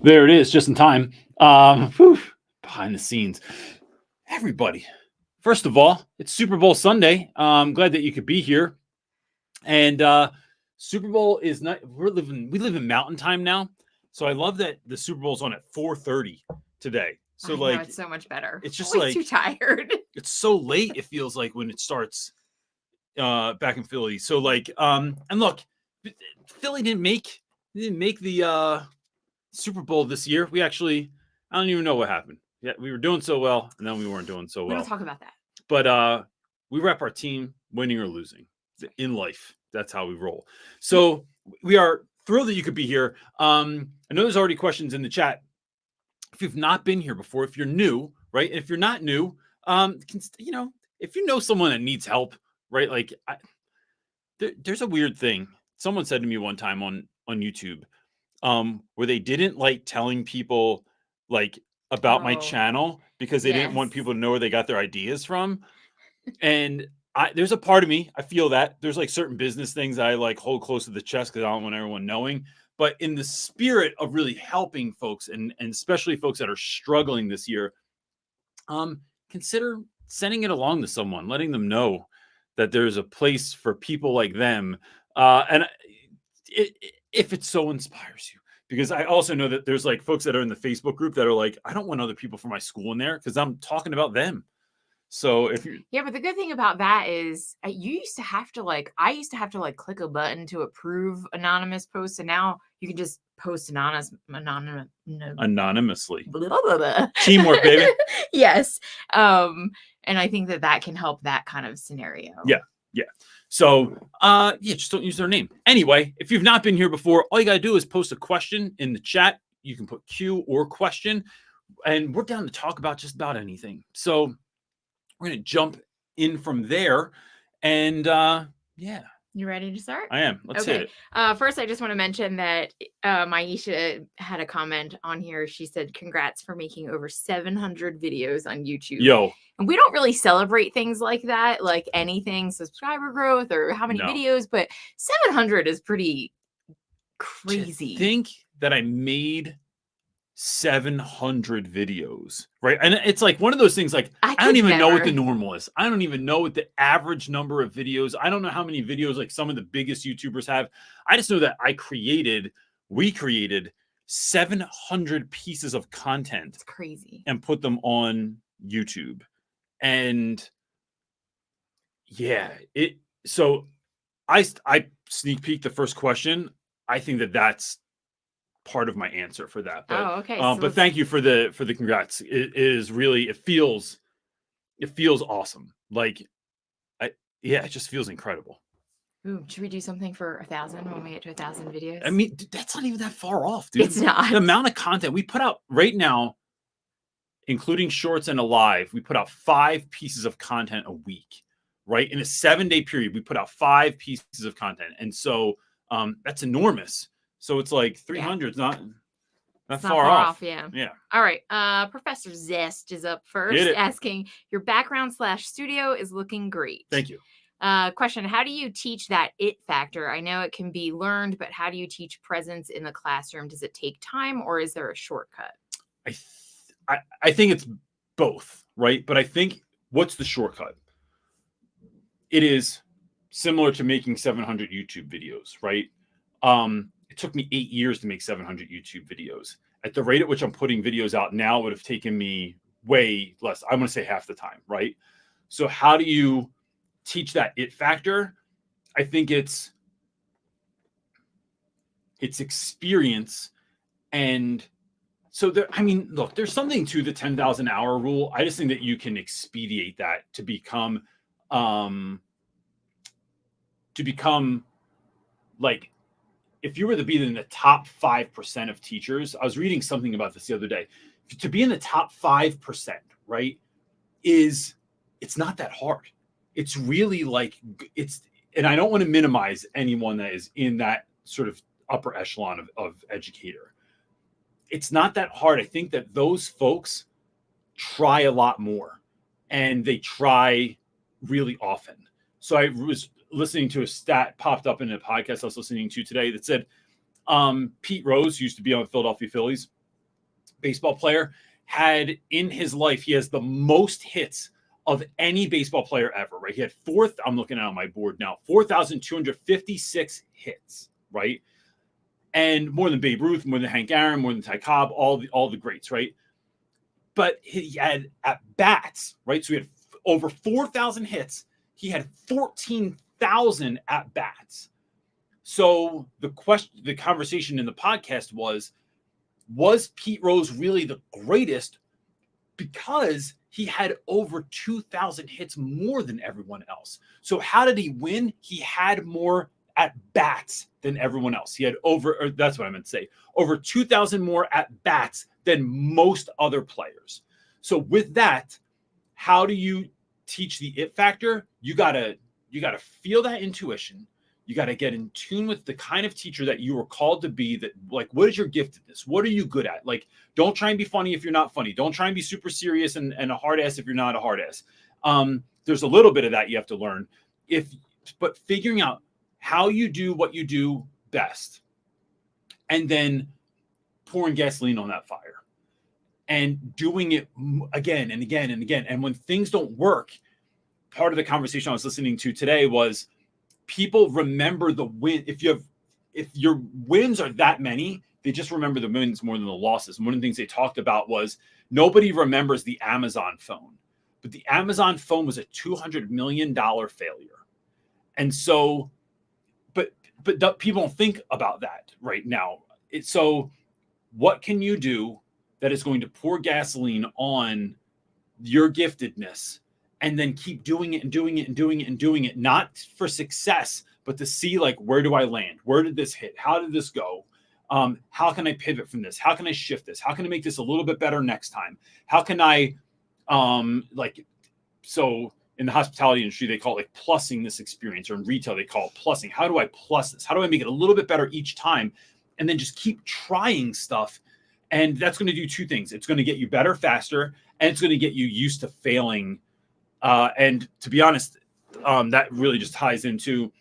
There it is, just in time. Behind the scenes. Everybody, first of all, it's Super Bowl Sunday. I'm glad that you could be here. And Super Bowl is not, we live in mountain time now. So I love that the Super Bowl's on at 4:30 today. So I know, it's so much better. It's just always too tired. It's so late, it feels like, when it starts back in Philly. So like, and look, Philly didn't make the Super Bowl this year. We actually, I don't even know what happened. Yeah, we were doing so well, and then we weren't doing so well. We don't talk about that. But we rep our team, winning or losing in life. That's how we roll. So we are thrilled that you could be here. I know there's already questions in the chat. If you've not been here before, if you're new, right? If you're not new, if you know someone that needs help, right? Like, there's a weird thing. Someone said to me one time on YouTube, where they didn't like telling people like about my channel because they didn't want people to know where they got their ideas from. And there's a part of me, I feel that there's like certain business things I like hold close to the chest because I don't want everyone knowing. But in the spirit of really helping folks and especially folks that are struggling this year, consider sending it along to someone, letting them know that there's a place for people like them. And if it so inspires you, because I also know that there's like folks that are in the Facebook group that are like, I don't want other people from my school in there because I'm talking about them. So if you, but the good thing about that is I used to have to click a button to approve anonymous posts, and now you can just post anonymously. Blah, blah, blah. Teamwork, baby. Yes. And I think that can help that kind of scenario. Yeah. So, just don't use their name. Anyway, if you've not been here before, all you got to do is post a question in the chat. You can put Q or question, and we're down to talk about just about anything. So we're going to jump in from there. And You ready to start? I am. Let's hit it. First, I just want to mention that Maisha had a comment on here. She said, congrats for making over 700 videos on YouTube. Yo. And we don't really celebrate things like that, like anything, subscriber growth or how many videos, but 700 is pretty crazy. To think that I made 700 videos, right? And it's like one of those things, like, I don't even know what the normal is. I don't even know what the average number of videos. I don't know how many videos like some of the biggest YouTubers have. I just know that we created 700 pieces of content. It's crazy. And put them on YouTube. And so I sneak peek the first question. I think that's part of my answer for that. But, okay. But thank you for the congrats. It is really, it feels awesome. Like, it just feels incredible. Ooh, should we do something for 1,000 when we get to 1,000 videos? I mean, that's not even that far off, dude. It's not. The amount of content we put out right now, including shorts and a live, we put out 5 pieces of content a week, right? In a 7-day period, we put out 5 pieces of content. And so that's enormous. So it's like 300 is not far off. Yeah. All right. Professor Zest is up first, asking, your background/studio is looking great. Thank you. Question, how do you teach that it factor? I know it can be learned, but how do you teach presence in the classroom? Does it take time or is there a shortcut? I think it's both, right? But I think what's the shortcut? It is similar to making 700 YouTube videos, right? it took me 8 years to make 700 YouTube videos. At the rate at which I'm putting videos out now, it would have taken me way less. I'm going to say half the time, right? So how do you teach that it factor? I think it's experience. And so there, I mean, look, there's something to the 10,000 hour rule. I just think that you can expedite that to become like, if you were to be in the top 5% of teachers, I was reading something about this the other day. To be in the top 5%, right, it's not that hard. It's really like, and I don't want to minimize anyone that is in that sort of upper echelon of educator. It's not that hard. I think that those folks try a lot more, and they try really often. So I was listening to a stat popped up in a podcast I was listening to today that said Pete Rose used to be on the Philadelphia Phillies, baseball player, had in his life, he has the most hits of any baseball player ever, right? He had I'm looking at on my board now, 4,256 hits, right? And more than Babe Ruth, more than Hank Aaron, more than Ty Cobb, all the greats, right? But he had at bats, right? So he had over 4,000 hits. He had 14,000 at bats. So the conversation in the podcast was Pete Rose really the greatest because he had over 2,000 hits more than everyone else? So how did he win? He had more at bats than everyone else. He had that's what I meant to say, over 2,000 more at bats than most other players. So with that, how do you teach the it factor? You gotta feel that intuition. You got to get in tune with the kind of teacher that you were called to be. That, like, what is your giftedness? What are you good at? Like, don't try and be funny if you're not funny. Don't try and be super serious and a hard ass if you're not a hard ass. There's a little bit of that you have to learn. But figuring out how you do what you do best, and then pouring gasoline on that fire and doing it again and again and again. And when things don't work, part of the conversation I was listening to today was, people remember the win. If your wins are that many, they just remember the wins more than the losses. And one of the things they talked about was nobody remembers the Amazon phone, but the Amazon phone was a $200 million failure. And so, but people don't think about that right now. So what can you do that is going to pour gasoline on your giftedness, and then keep doing it and doing it and doing it and doing it, not for success, but to see, like, where do I land? Where did this hit? How did this go? How can I pivot from this? How can I shift this? How can I make this a little bit better next time? How can I, so in the hospitality industry, they call it like plussing this experience, or in retail, they call it plussing. How do I plus this? How do I make it a little bit better each time? And then just keep trying stuff. And that's going to do two things. It's going to get you better faster, and it's going to get you used to failing. And to be honest, that really just ties into,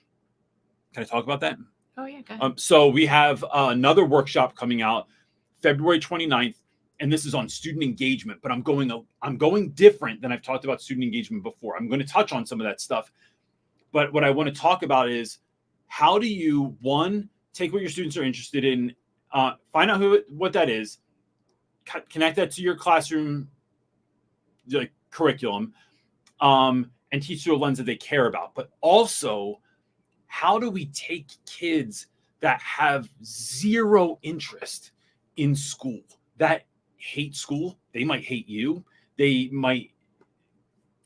can I talk about that? Oh yeah, go ahead. So we have another workshop coming out February 29th, and this is on student engagement, but I'm going different than I've talked about student engagement before. I'm going to touch on some of that stuff, but what I want to talk about is, how do you, one, take what your students are interested in, find out what that is, connect that to your classroom, like, curriculum, and teach through a lens that they care about. But also, how do we take kids that have zero interest in school, that hate school? They might hate you. They might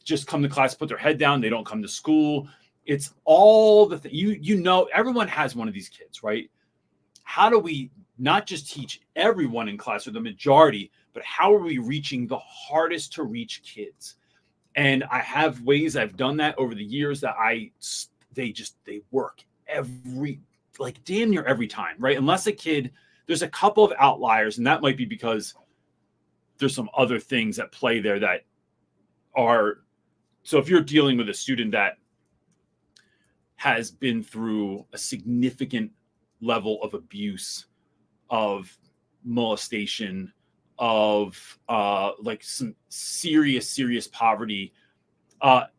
just come to class, put their head down. They don't come to school. It's all the you know, everyone has one of these kids, right? How do we not just teach everyone in class, or the majority, but how are we reaching the hardest to reach kids? And I have ways I've done that over the years that they work damn near every time, right? Unless a kid, there's a couple of outliers, and that might be because there's some other things at play there that are, so if you're dealing with a student that has been through a significant level of abuse, of molestation, of like some serious poverty, how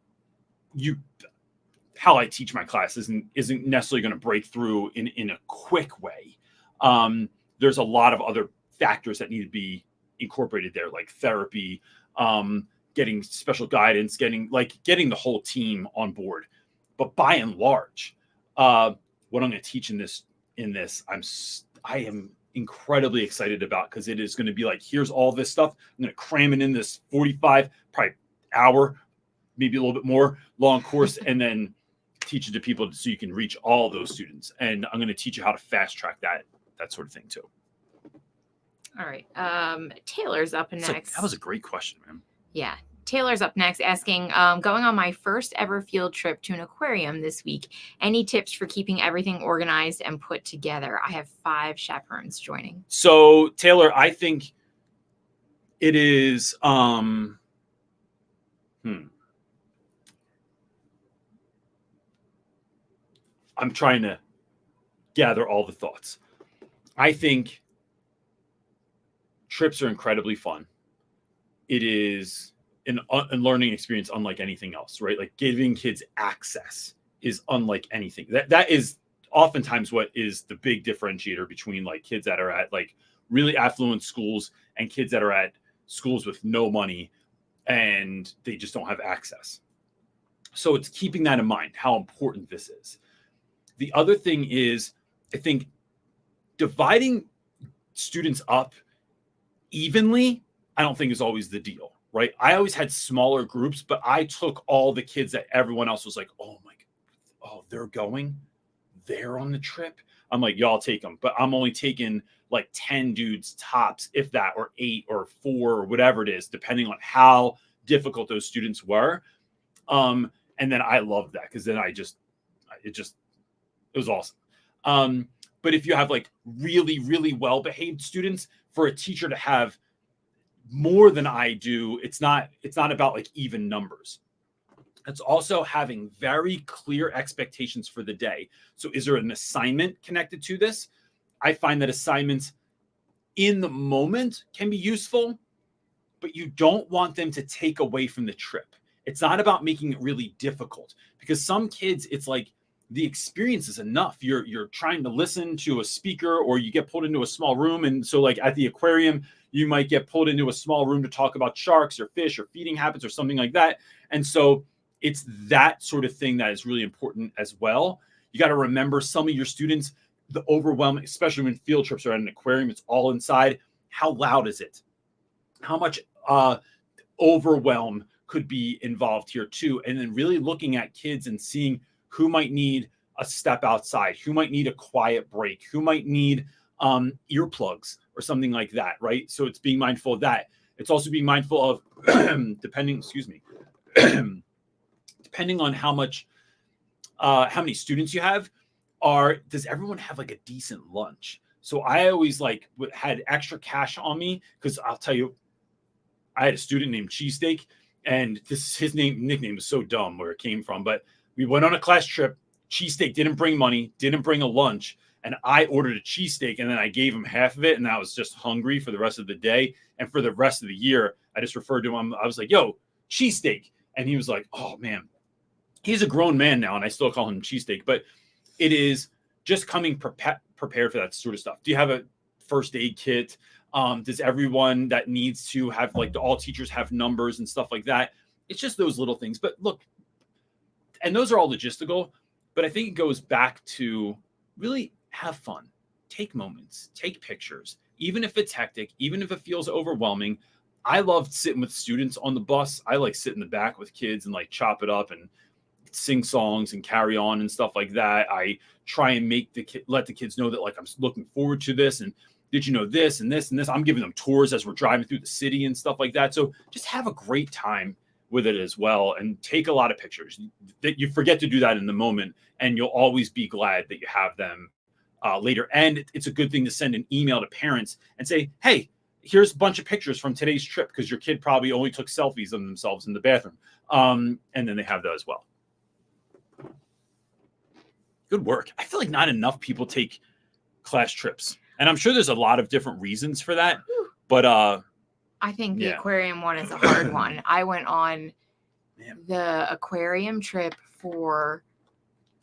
I teach my class isn't necessarily going to break through in a quick way. There's a lot of other factors that need to be incorporated there, like therapy, getting special guidance, getting the whole team on board. But by and large, what I'm going to teach in this, I am incredibly excited about, because it is going to be like, here's all this stuff. I'm going to cram it in this 45, probably hour, maybe a little bit more long course, and then teach it to people so you can reach all those students. And I'm going to teach you how to fast track that sort of thing too. All right. Taylor's up next. That was a great question, man. Yeah. Taylor's up next asking, going on my first ever field trip to an aquarium this week. Any tips for keeping everything organized and put together? I have 5 chaperones joining. So Taylor, I think it is, I'm trying to gather all the thoughts. I think trips are incredibly fun. It is a learning experience unlike anything else, right? Like giving kids access is unlike anything. That is oftentimes what is the big differentiator between like kids that are at like really affluent schools and kids that are at schools with no money and they just don't have access. So it's keeping that in mind, how important this is. The other thing is, I think dividing students up evenly, I don't think is always the deal, right? I always had smaller groups, but I took all the kids that everyone else was like, oh my, they're on the trip. I'm like, y'all take them, but I'm only taking like 10 dudes tops, if that, or 8 or 4 or whatever it is, depending on how difficult those students were. And then I loved that, because then it was awesome. But if you have like really, really well-behaved students, for a teacher to have more than I do, it's not about like even numbers. It's also having very clear expectations for the day. So is there an assignment connected to this? I find that assignments in the moment can be useful, but you don't want them to take away from the trip. It's not about making it really difficult, because some kids, it's like the experience is enough. You're trying to listen to a speaker, or you get pulled into a small room. And so like at the aquarium, you might get pulled into a small room to talk about sharks or fish or feeding habits or something like that. And so it's that sort of thing that is really important as well. You got to remember, some of your students, the overwhelming, especially when field trips are at an aquarium, it's all inside. How loud is it? How much overwhelm could be involved here too? And then really looking at kids and seeing who might need a step outside, who might need a quiet break, who might need earplugs or something like that, right? So it's being mindful of that. It's also being mindful of depending on how many students you have, does everyone have like a decent lunch? So I always like had extra cash on me, because I'll tell you, I had a student named Cheesesteak, and his nickname was so dumb where it came from, but we went on a class trip. Cheesesteak didn't bring money, didn't bring a lunch, and I ordered a cheesesteak, and then I gave him half of it, and I was just hungry for the rest of the day. And for the rest of the year, I just referred to him. I was like, yo, cheesesteak. And he was like, oh man. He's a grown man now, and I still call him cheesesteak, but it is just coming prepared for that sort of stuff. Do you have a first aid kit? Does everyone that needs to have, like, all teachers have numbers and stuff like that? It's just those little things. But look, and those are all logistical, but I think it goes back to really have fun, take moments, take pictures, even if it's hectic, even if it feels overwhelming. I loved sitting with students on the bus. I like sit in the back with kids and like chop it up and sing songs and carry on and stuff like that. I try and let the kids know that like I'm looking forward to this, and did you know this and this and this. I'm giving them tours as we're driving through the city and stuff like that. So just have a great time with it as well, and take a lot of pictures. That you forget to do that in the moment, and you'll always be glad that you have them later. And it's a good thing to send an email to parents and say, hey, here's a bunch of pictures from today's trip, because your kid probably only took selfies of themselves in the bathroom. And then they have that as well. Good work. I feel like not enough people take class trips, and I'm sure there's a lot of different reasons for that, but I think the aquarium one is a hard one. I went on the aquarium trip for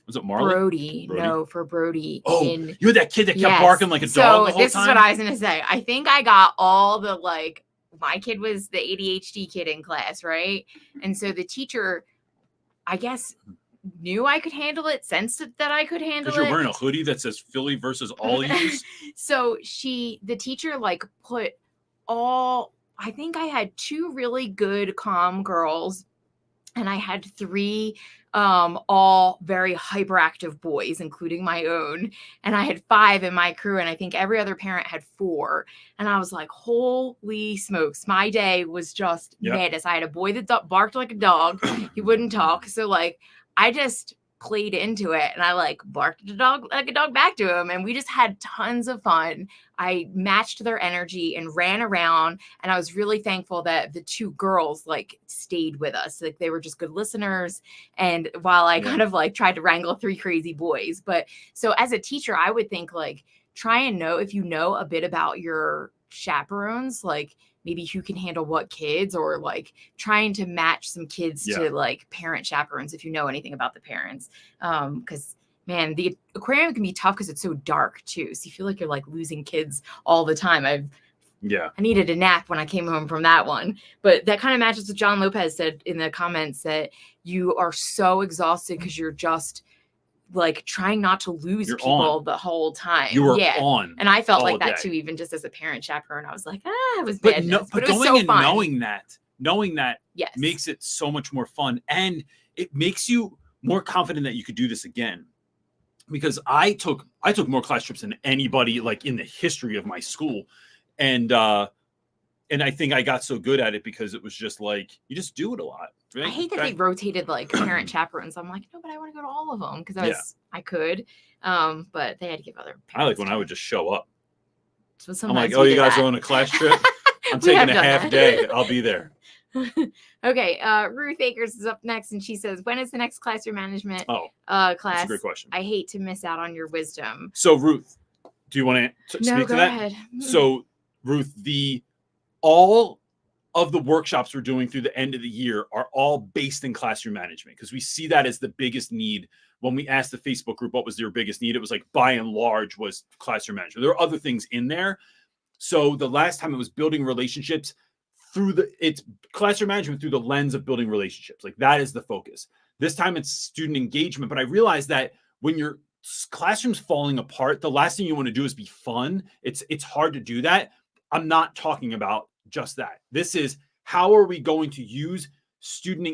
Was it Marley? Brody. No, for Brody. Oh, you had that kid that kept barking like a dog the whole this time? is what I was gonna say. I think I got all the like. My kid was the ADHD kid in class, right? And so the teacher, I guess, knew I could handle it, sensed that I could handle it. Because you're wearing a hoodie that says Philly versus all yous. So the teacher like put I think I had 2 really good calm girls, and I had 3 all very hyperactive boys, including my own. And I had 5 in my crew, and I think every other parent had 4. And I was like, holy smokes, my day was just madness. I had a boy that barked like a dog. He wouldn't talk. So like I just played into it, and I like barked like a dog back to him, and we just had tons of fun. I matched their energy and ran around, and I was really thankful that the 2 girls like stayed with us. Like they were just good listeners, and while I kind of like tried to wrangle 3 crazy boys. But so as a teacher, I would think like try and know, if you know a bit about your chaperones, like maybe who can handle what kids, or like trying to match some kids to like parent chaperones if you know anything about the parents. Because man, the aquarium can be tough because it's so dark too. So you feel like you're like losing kids all the time. I needed a nap when I came home from that one. But that kind of matches what John Lopez said in the comments, that you are so exhausted because you're just like trying not to lose people the whole time. You were on. And I felt like that too, even just as a parent chaperone. I was like, it was bad. But it was so fun. Knowing that makes it so much more fun. And it makes you more confident that you could do this again. Because I took more class trips than anybody like in the history of my school. And I think I got so good at it because it was just like, you just do it a lot. Right? I hate that they rotated like parent chaperones. I'm like, no, but I want to go to all of them because I could. But they had to give other parents. I like when I would just show up. So I'm like, oh, you guys are on a class trip? I'm taking a half day. I'll be there. Okay. Ruth Akers is up next, and she says, when is the next classroom management class? That's a great question. I hate to miss out on your wisdom. So Ruth, do you want to speak to that? Go ahead. So Ruth, all of the workshops we're doing through the end of the year are all based in classroom management, because we see that as the biggest need. When we asked the Facebook group what was their biggest need, it was like by and large was classroom management. There are other things in there. So the last time it was building relationships it's classroom management through the lens of building relationships. Like that is the focus. This time it's student engagement. But I realized that when your classroom's falling apart, the last thing you want to do is be fun. It's hard to do that. I'm not talking about just that. This is how are we going to use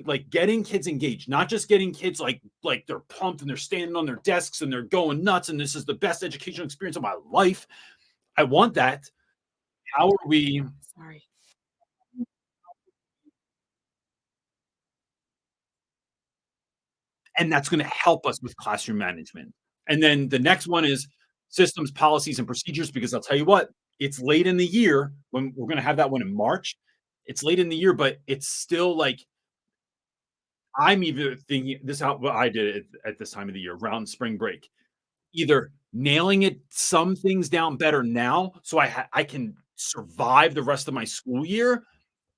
like getting kids engaged, not just getting kids like they're pumped and they're standing on their desks and they're going nuts and this is the best educational experience of my life. I want that. How are we? Sorry. And that's going to help us with classroom management. And then the next one is systems, policies, and procedures, because I'll tell you what, it's late in the year when we're going to have that one in March. It's late in the year, but it's still like, I'm even thinking this out what I did at this time of the year around spring break, either nailing some things down better now so I can survive the rest of my school year,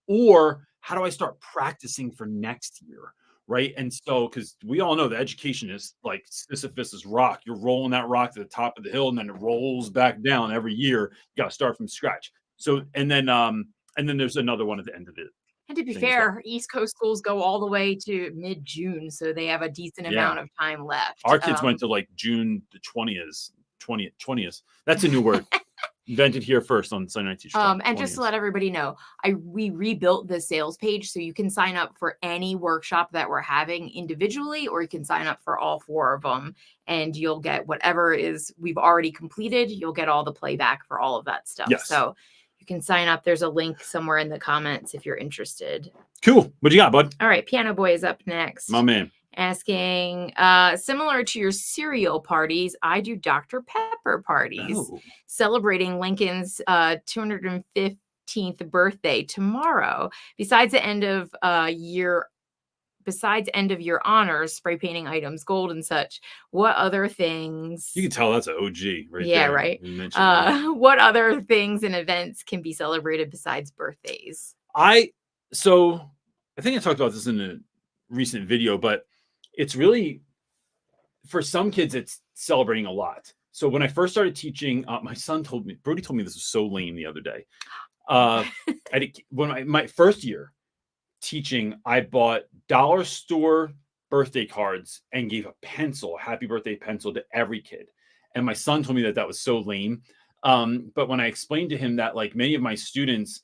or how do I start practicing for next year? Right. And so, because we all know that education is like Sisyphus's rock. You're rolling that rock to the top of the hill and then it rolls back down every year. You got to start from scratch. So, and then there's another one at the end of it. And to be fair, East Coast schools go all the way to mid-June, so they have a decent amount of time left. Our kids went to like June the 20th. That's a new word. Invented here first on Sunday Night Teacher Talk. And just to let everybody know, we rebuilt the sales page, so you can sign up for any workshop that we're having individually, or you can sign up for all 4 of them, and you'll get whatever we've already completed. You'll get all the playback for all of that stuff. Yes. So you can sign up. There's a link somewhere in the comments if you're interested. Cool. What do you got, bud? All right. Piano Boy is up next. My man. Asking, similar to your cereal parties, I do Dr. Pepper parties, celebrating Lincoln's 215th birthday tomorrow. Besides end of year honors, spray painting items, gold and such, what other things? You can tell that's an OG right there. Yeah, right. What other things and events can be celebrated besides birthdays? I think I talked about this in a recent video, but it's really for some kids, it's celebrating a lot. So when I first started teaching, my son told me, Brody told me this was so lame the other day. When my first year teaching, I bought dollar store birthday cards and gave a happy birthday pencil to every kid. And my son told me that was so lame. But when I explained to him that like many of my students,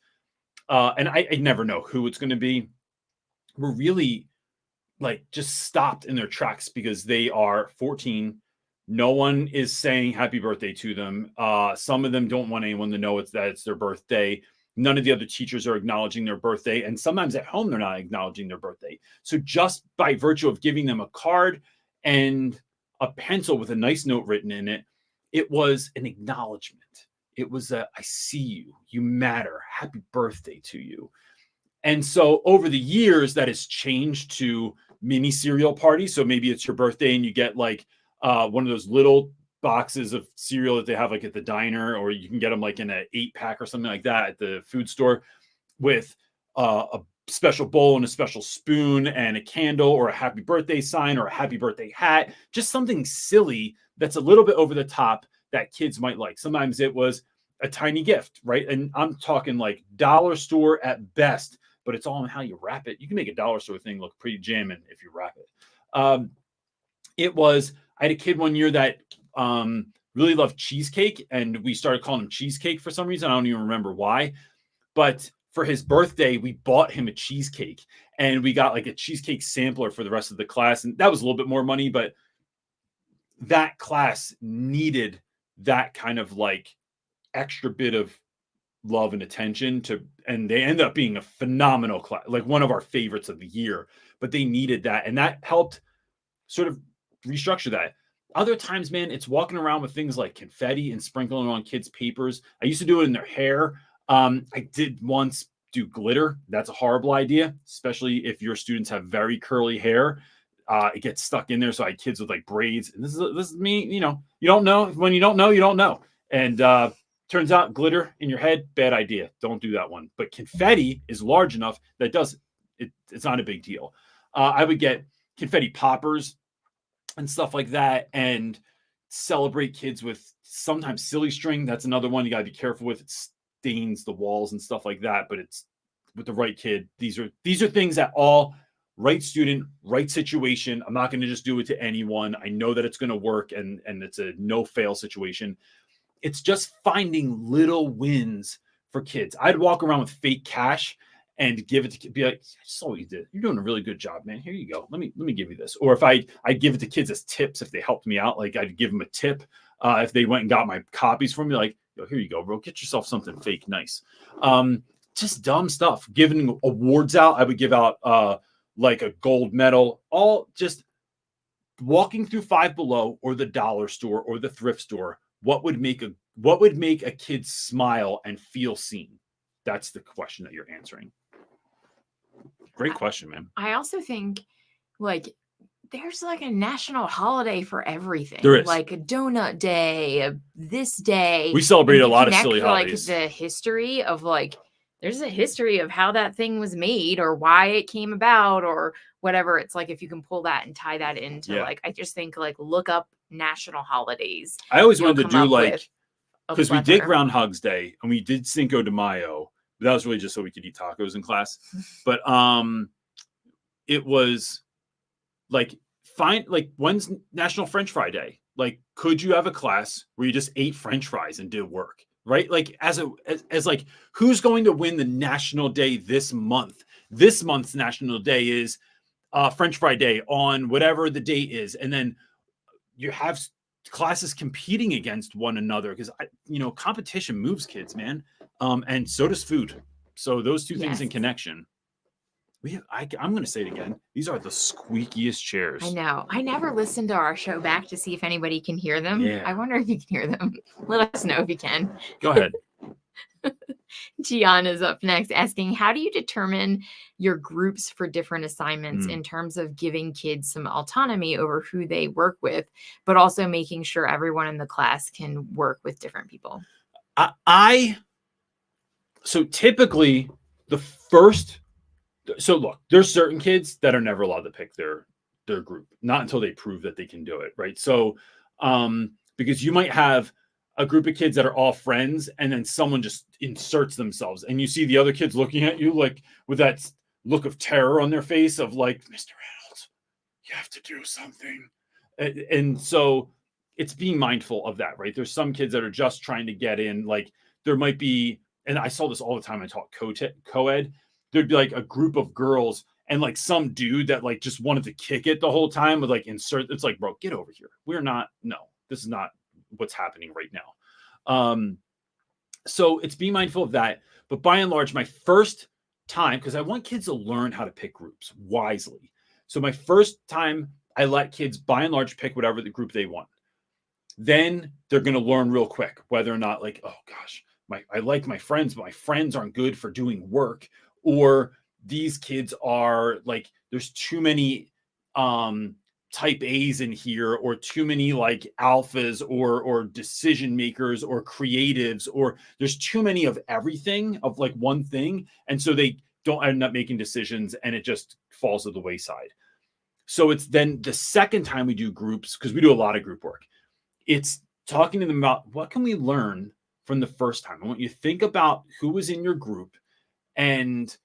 and I never know who it's going to be, were really like just stopped in their tracks because they are 14. No one is saying happy birthday to them. Some of them don't want anyone to know it's their birthday. None of the other teachers are acknowledging their birthday. And sometimes at home, they're not acknowledging their birthday. So just by virtue of giving them a card and a pencil with a nice note written in it, it was an acknowledgement. It was I see you. You matter. Happy birthday to you. And so over the years, that has changed to mini cereal parties. So maybe it's your birthday and you get like one of those little boxes of cereal that they have like at the diner, or you can get them like in an 8-pack or something like that at the food store with a special bowl and a special spoon and a candle or a happy birthday sign or a happy birthday hat. Just something silly that's a little bit over the top that kids might like. Sometimes it was a tiny gift, right? And I'm talking like dollar store at best, but it's all in how you wrap it. You can make a dollar store thing look pretty jamming if you wrap it. I had a kid one year that really loved cheesecake, and we started calling him Cheesecake for some reason. I don't even remember why. But for his birthday, we bought him a cheesecake, and we got like a cheesecake sampler for the rest of the class. And that was a little bit more money, but that class needed that kind of like extra bit of love and attention and they ended up being a phenomenal class, like one of our favorites of the year, but they needed that. And that helped sort of restructure that. Other times, man, it's walking around with things like confetti and sprinkling on kids' papers. I used to do it in their hair. I did once do glitter. That's a horrible idea, especially if your students have very curly hair. It gets stuck in there. So I had kids with like braids. And this is me, you don't know. When you don't know, you don't know. And turns out glitter in your head, bad idea. Don't do that one. But confetti is large enough that it's not a big deal. I would get confetti poppers and stuff like that and celebrate kids with sometimes silly string. That's another one you got to be careful with. It stains the walls and stuff like that, but it's with the right kid. These are things that all right student, right situation. I'm not going to just do it to anyone. I know that it's going to work and it's a no fail situation. It's just finding little wins for kids. I'd walk around with fake cash and give it to be like, I saw what you did. You're doing a really good job, man. Here you go. Let me give you this. Or if I'd give it to kids as tips if they helped me out, like I'd give them a tip if they went and got my copies from me. Like, yo, here you go, bro. Get yourself something fake nice. Just dumb stuff. Giving awards out. I would give out like a gold medal. All just walking through Five Below or the dollar store or the thrift store. What would make a kid smile and feel seen? That's the question that you're answering. Great question, man. I also think like there's like a national holiday for everything. There is like a donut day, this day. We celebrate a lot of silly holidays. Like the history of like, there's a history of how that thing was made or why it came about or whatever. It's like if you can pull that and tie that into like, I just think like look up national holidays. I always wanted to do like, because we did Groundhog's Day and we did Cinco de Mayo. But that was really just so we could eat tacos in class. But it was like when's National French Fry Day? Like, could you have a class where you just ate French fries and did work? Right? Like as like who's going to win the national day this month? This month's national day is French Fry Day on whatever the date is, and then you have classes competing against one another because competition moves kids, man. And so does food. So those two things in connection. I'm going to say it again. These are the squeakiest chairs. I know. I never listened to our show back to see if anybody can hear them. Yeah. I wonder if you can hear them. Let us know if you can. Go ahead. Gianna's up next asking, how do you determine your groups for different assignments in terms of giving kids some autonomy over who they work with, but also making sure everyone in the class can work with different people? So typically look, there's certain kids that are never allowed to pick their their group, not until they prove that they can do it, right? So, because you might have a group of kids that are all friends, and then someone just inserts themselves, and you see the other kids looking at you like with that look of terror on their face of like, Mr. Reynolds, you have to do something. And so it's being mindful of that, right? There's some kids that are just trying to get in. Like there might be, and I saw this all the time. I taught co-ed. There'd be like a group of girls and like some dude that like just wanted to kick it the whole time with like insert. It's like, bro, get over here. This is not what's happening right now. So it's being mindful of that. But by and large, my first time, because I want kids to learn how to pick groups wisely. So my first time, I let kids by and large pick whatever the group they want. Then they're going to learn real quick whether or not like, oh gosh, I like my friends, but my friends aren't good for doing work, or these kids are like, there's too many type A's in here, or too many like alphas or decision makers or creatives, or there's too many of everything of like one thing. And so they don't end up making decisions and it just falls to the wayside. So it's then the second time we do groups, because we do a lot of group work, it's talking to them about what can we learn from the first time. I want you to think about who was in your group, and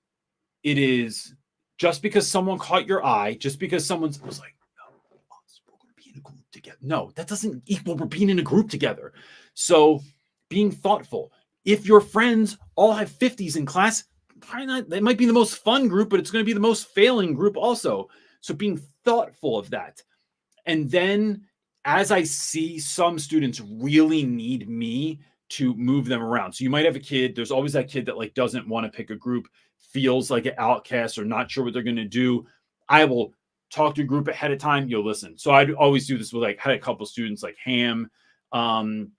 it is just because someone caught your eye, just because someone was like, no, we're going to be in a group together. No, that doesn't equal we're being in a group together. So being thoughtful. If your friends all have 50s in class, probably not, that might be the most fun group, but it's going to be the most failing group also. So being thoughtful of that. And then as I see some students really need me to move them around. So you might have a kid, there's always that kid that like doesn't want to pick a group, feels like an outcast or not sure what they're going to do. I will talk to a group ahead of time. You'll listen. So I'd always do this with like, I had a couple of students like Ham, and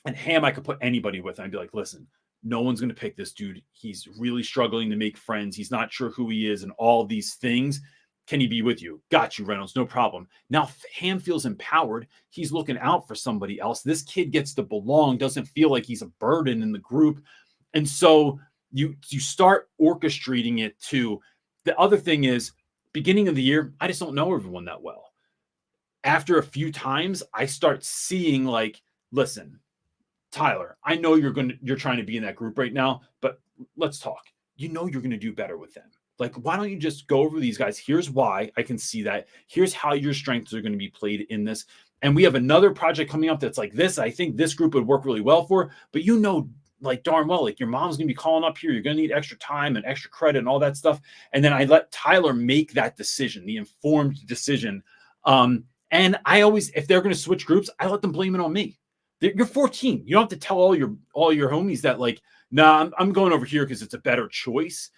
Ham I could put anybody with. And I'd be like, listen, no one's going to pick this dude. He's really struggling to make friends. He's not sure who he is and all these things. Can he be with you? Got you, Reynolds. No problem. Now Ham feels empowered. He's looking out for somebody else. This kid gets to belong, doesn't feel like he's a burden in the group. And so you start orchestrating it too. The other thing is, beginning of the year, I just don't know everyone that well. After a few times, I start seeing like, listen, Tyler, I know you're trying to be in that group right now, but let's talk. You know you're going to do better with them. Like, why don't you just go over these guys? Here's why I can see that. Here's how your strengths are going to be played in this. And we have another project coming up that's like this. I think this group would work really well for, but you know, like darn well, like your mom's going to be calling up here. You're going to need extra time and extra credit and all that stuff. And then I let Tyler make that decision, the informed decision. And I always, if they're going to switch groups, I let them blame it on me. You're 14. You don't have to tell all your homies that like, nah, I'm going over here because it's a better choice.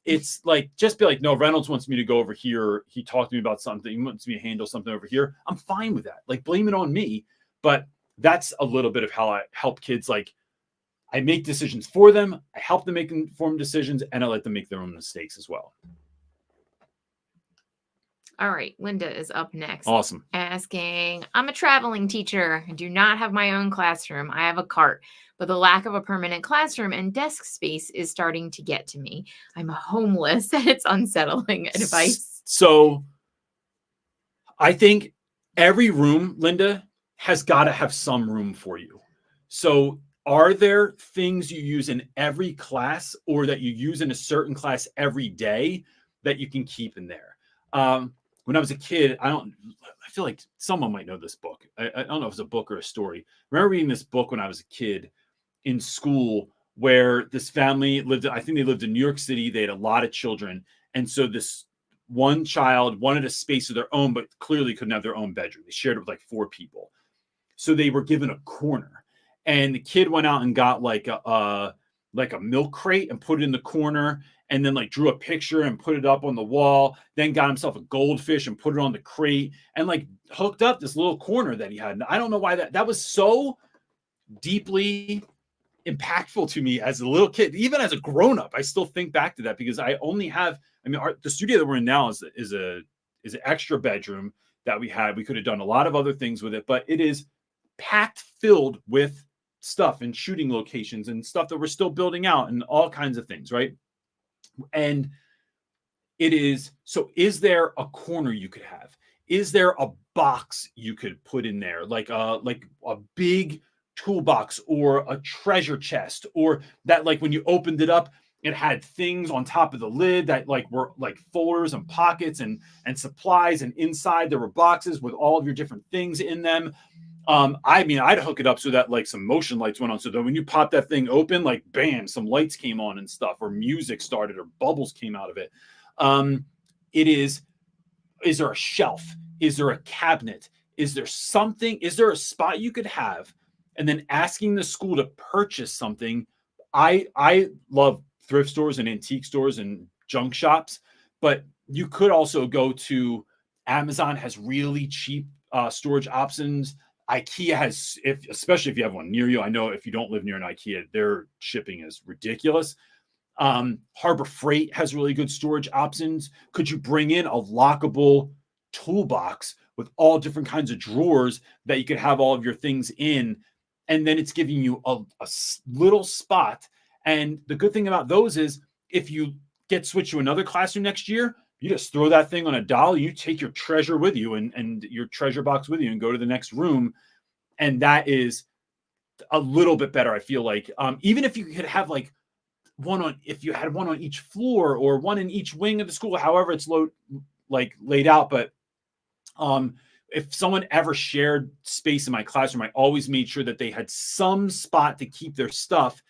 It's like, just be like, no, Reynolds wants me to go over here. He talked to me about something. He wants me to handle something over here. I'm fine with that. Like, blame it on me. But that's a little bit of how I help kids. Like, I make decisions for them. I help them make informed decisions, and I let them make their own mistakes as well. All right, Linda is up next. Awesome. Asking, I'm a traveling teacher. I do not have my own classroom. I have a cart, but the lack of a permanent classroom and desk space is starting to get to me. I'm homeless and it's unsettling advice. So I think every room, Linda, has got to have some room for you. So are there things you use in every class or that you use in a certain class every day that you can keep in there? When I was a kid, I feel like someone might know this book. I don't know if it's a book or a story. I remember reading this book when I was a kid in school where this family lived, I think they lived in New York City. They had a lot of children. And so this one child wanted a space of their own, but clearly couldn't have their own bedroom. They shared it with like 4 people. So they were given a corner, and the kid went out and got like a milk crate and put it in the corner, and then like drew a picture and put it up on the wall, then got himself a goldfish and put it on the crate and like hooked up this little corner that he had. And I don't know why that was so deeply impactful to me as a little kid. Even as a grown-up, I still think back to that because I only have, the studio that we're in now is an extra bedroom that we had. We could have done a lot of other things with it, but it is packed filled with stuff and shooting locations and stuff that we're still building out and all kinds of things, right? And it is, so is there a corner you could have? is there a box you could put in there, like a big toolbox or a treasure chest, or that like when you opened it up, it had things on top of the lid that like were like folders and pockets and supplies, and inside there were boxes with all of your different things in them. I mean, I'd hook it up so that like some motion lights went on, so that when you pop that thing open, like bam, some lights came on and stuff, or music started, or bubbles came out of it. It is there a shelf? Is there a cabinet? Is there something? Is there a spot you could have? And then asking the school to purchase something. I love thrift stores and antique stores and junk shops, but you could also go to Amazon, has really cheap storage options. IKEA has, especially if you have one near you. I know if you don't live near an IKEA, their shipping is ridiculous. Harbor Freight has really good storage options. Could you bring in a lockable toolbox with all different kinds of drawers that you could have all of your things in? And then it's giving you a little spot. And the good thing about those is if you get switched to another classroom next year, you just throw that thing on a dolly, you take your treasure with you and your treasure box with you and go to the next room. And that is a little bit better, I feel like. Even if you could have like if you had one on each floor or one in each wing of the school, however it's laid out. But if someone ever shared space in my classroom, I always made sure that they had some spot to keep their stuff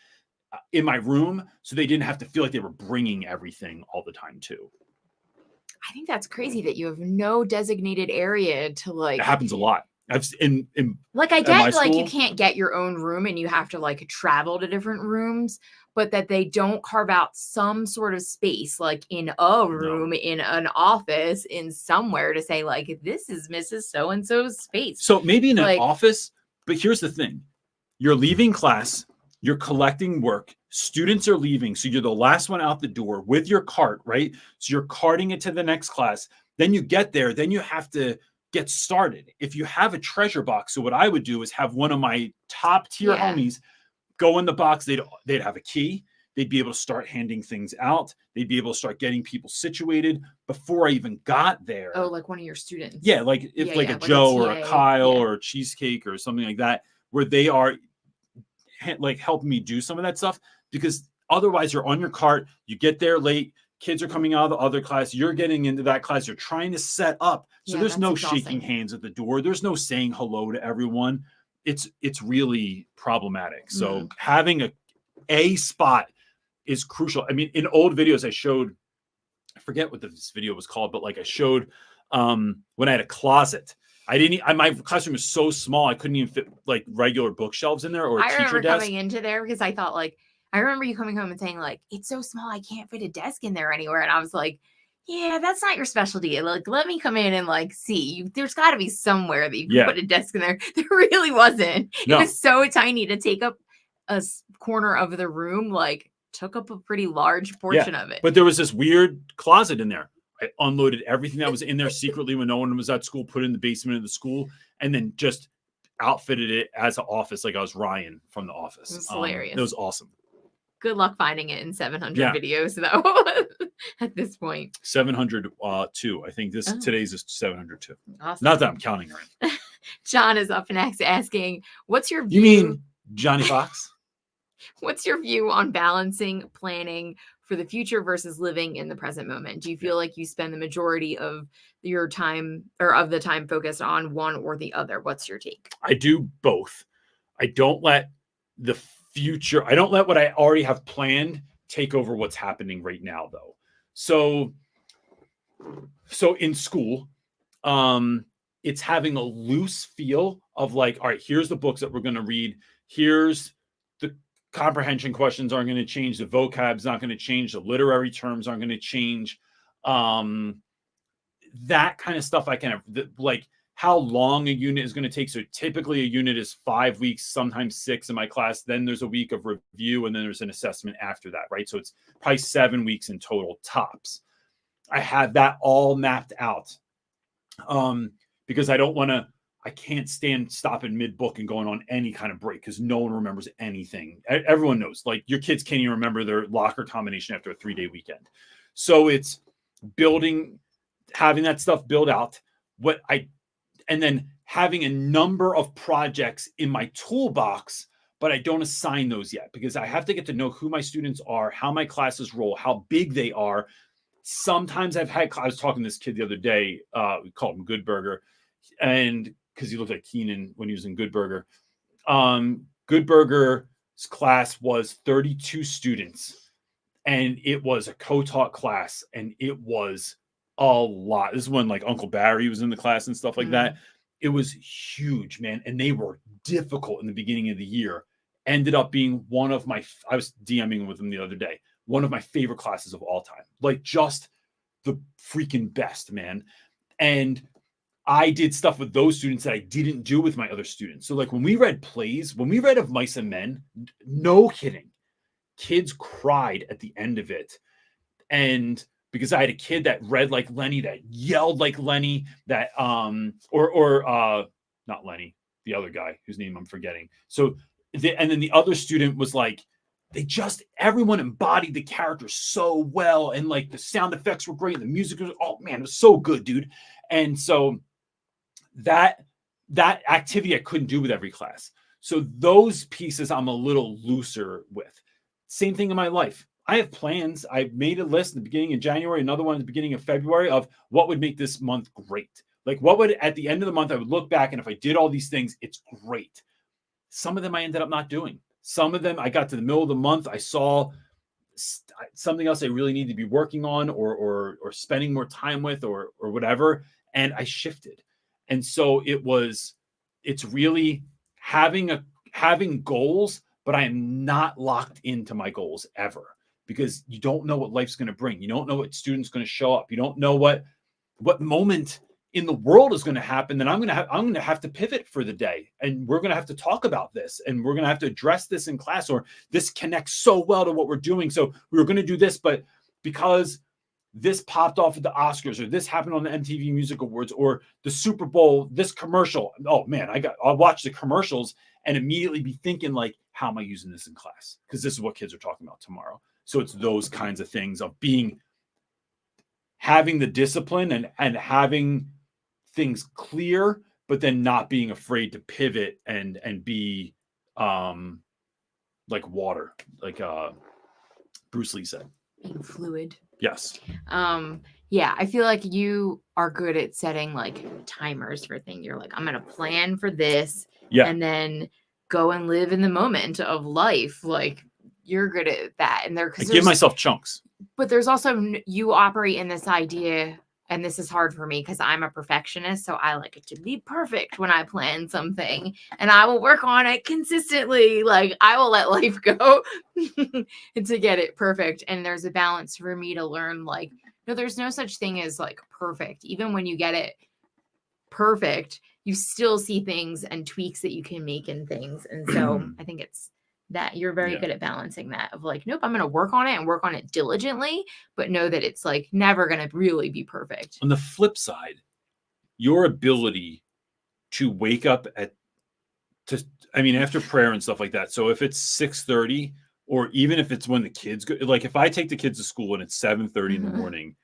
in my room, so they didn't have to feel like they were bringing everything all the time too. I think that's crazy that you have no designated area to like. It happens a lot. I've in like I get like you can't get your own room and you have to like travel to different rooms, but that they don't carve out some sort of space like in a room, in an office, in somewhere to say like this is Mrs. So-and-so's space. So maybe in an office, but here's the thing. You're leaving class, you're collecting work, students are leaving, so you're the last one out the door with your cart, right? So you're carting it to the next class. Then you get there, then you have to get started. If you have a treasure box, so what I would do is have one of my top tier homies go in the box. They'd have a key. They'd be able to start handing things out. They'd be able to start getting people situated before I even got there. Oh, like one of your students. Yeah, like if a Joe or a Kyle or a Cheesecake or something like that, where they are like helping me do some of that stuff, because otherwise you're on your cart, you get there late, kids are coming out of the other class, you're getting into that class, you're trying to set up. So there's no shaking hands at the door. There's no saying hello to everyone. It's really problematic. So having a spot is crucial. I mean, in old videos I showed, I forget what this video was called, but like I showed when I had a closet. My classroom was so small, I couldn't even fit like regular bookshelves in there or a teacher desk. I remember coming into there because I thought like, I remember you coming home and saying like, it's so small, I can't fit a desk in there anywhere. And I was like, yeah, that's not your specialty. Like, let me come in and like see. There's got to be somewhere that you can put a desk in there. There really wasn't. No. It was so tiny to take up a corner of the room. Like, took up a pretty large portion of it. But there was this weird closet in there. I unloaded everything that was in there secretly when no one was at school, put it in the basement of the school, and then just outfitted it as an office, like I was Ryan from The Office. It was hilarious. It was awesome. Good luck finding it in 700 videos, though, at this point. 702. I think today's is 702. Awesome. Not that I'm counting her in. John is up next asking, what's your view? You mean Johnny Fox? What's your view on balancing planning for the future versus living in the present moment? Do you feel like you spend the majority of your time or of the time focused on one or the other? What's your take? I do both. I don't let what I already have planned take over what's happening right now, though. So in school, it's having a loose feel of like, all right, here's the books that we're going to read. Here's the comprehension questions aren't going to change. The vocab's not going to change. The literary terms aren't going to change. That kind of stuff I kind of like how long a unit is going to take. So typically a unit is 5 weeks, sometimes 6 in my class. Then there's a week of review and then there's an assessment after that, right? So it's probably 7 weeks in total tops. I have that all mapped out because I can't stand stopping mid-book and going on any kind of break because no one remembers anything. Everyone knows, like your kids can't even remember their locker combination after a 3-day weekend. So it's having that stuff built out, and then having a number of projects in my toolbox, but I don't assign those yet because I have to get to know who my students are, how my classes roll, how big they are. Sometimes I was talking to this kid the other day, we called him Good Burger, and because he looked like Keenan when he was in Good Burger. Good Burger's class was 32 students, and it was a co-taught class, and it was a lot. This is when like Uncle Barry was in the class and stuff like that. It was huge, man. And they were difficult in the beginning of the year. Ended up being one of my, I was DMing with them the other day, one of my favorite classes of all time. Like just the freaking best, man. And I did stuff with those students that I didn't do with my other students. So like when we read plays, when we read Of Mice and Men, no kidding, kids cried at the end of it. And because I had a kid that read like Lenny, that yelled like Lenny, that not Lenny, the other guy whose name I'm forgetting. So and then the other student was like, everyone embodied the character so well, and like the sound effects were great, and the music was, oh man, it was so good, dude. And so that activity I couldn't do with every class. So those pieces I'm a little looser with. Same thing in my life. I have plans. I made a list at the beginning of January, another one at the beginning of February of what would make this month great. Like what would, at the end of the month, I would look back, and if I did all these things, it's great. Some of them I ended up not doing. Some of them I got to the middle of the month, I saw something else I really need to be working on or spending more time with or whatever, and I shifted. And so it's really having goals, but I am not locked into my goals ever, because you don't know what life's going to bring. You don't know what student's going to show up. You don't know what moment in the world is going to happen. Then I'm going to have to pivot for the day, and we're going to have to talk about this, and we're going to have to address this in class, or this connects so well to what we're doing. So we were going to do this, but because this popped off at the Oscars, or this happened on the MTV Music Awards, or the Super Bowl, this commercial. Oh man, I'll watch the commercials and immediately be thinking like, how am I using this in class? Because this is what kids are talking about tomorrow. So it's those kinds of things of having the discipline and having things clear, but then not being afraid to pivot and be like water, like Bruce Lee said. Being fluid. Yes. Yeah, I feel like you are good at setting like timers for things. You're like, I'm going to plan for this, and then go and live in the moment of life. Like you're good at that. And I give myself chunks. But there's also, you operate in this idea, and this is hard for me because I'm a perfectionist. So I like it to be perfect when I plan something, and I will work on it consistently. Like I will let life go to get it perfect. And there's a balance for me to learn, like, no, there's no such thing as like perfect. Even when you get it perfect, you still see things and tweaks that you can make in things. And so I think it's that you're very good at balancing that of like, nope, I'm going to work on it and work on it diligently, but know that it's like never going to really be perfect. On the flip side, your ability to wake up after prayer and stuff like that. So if it's 6:30, or even if it's when the kids go, like if I take the kids to school and it's 7:30 in the morning,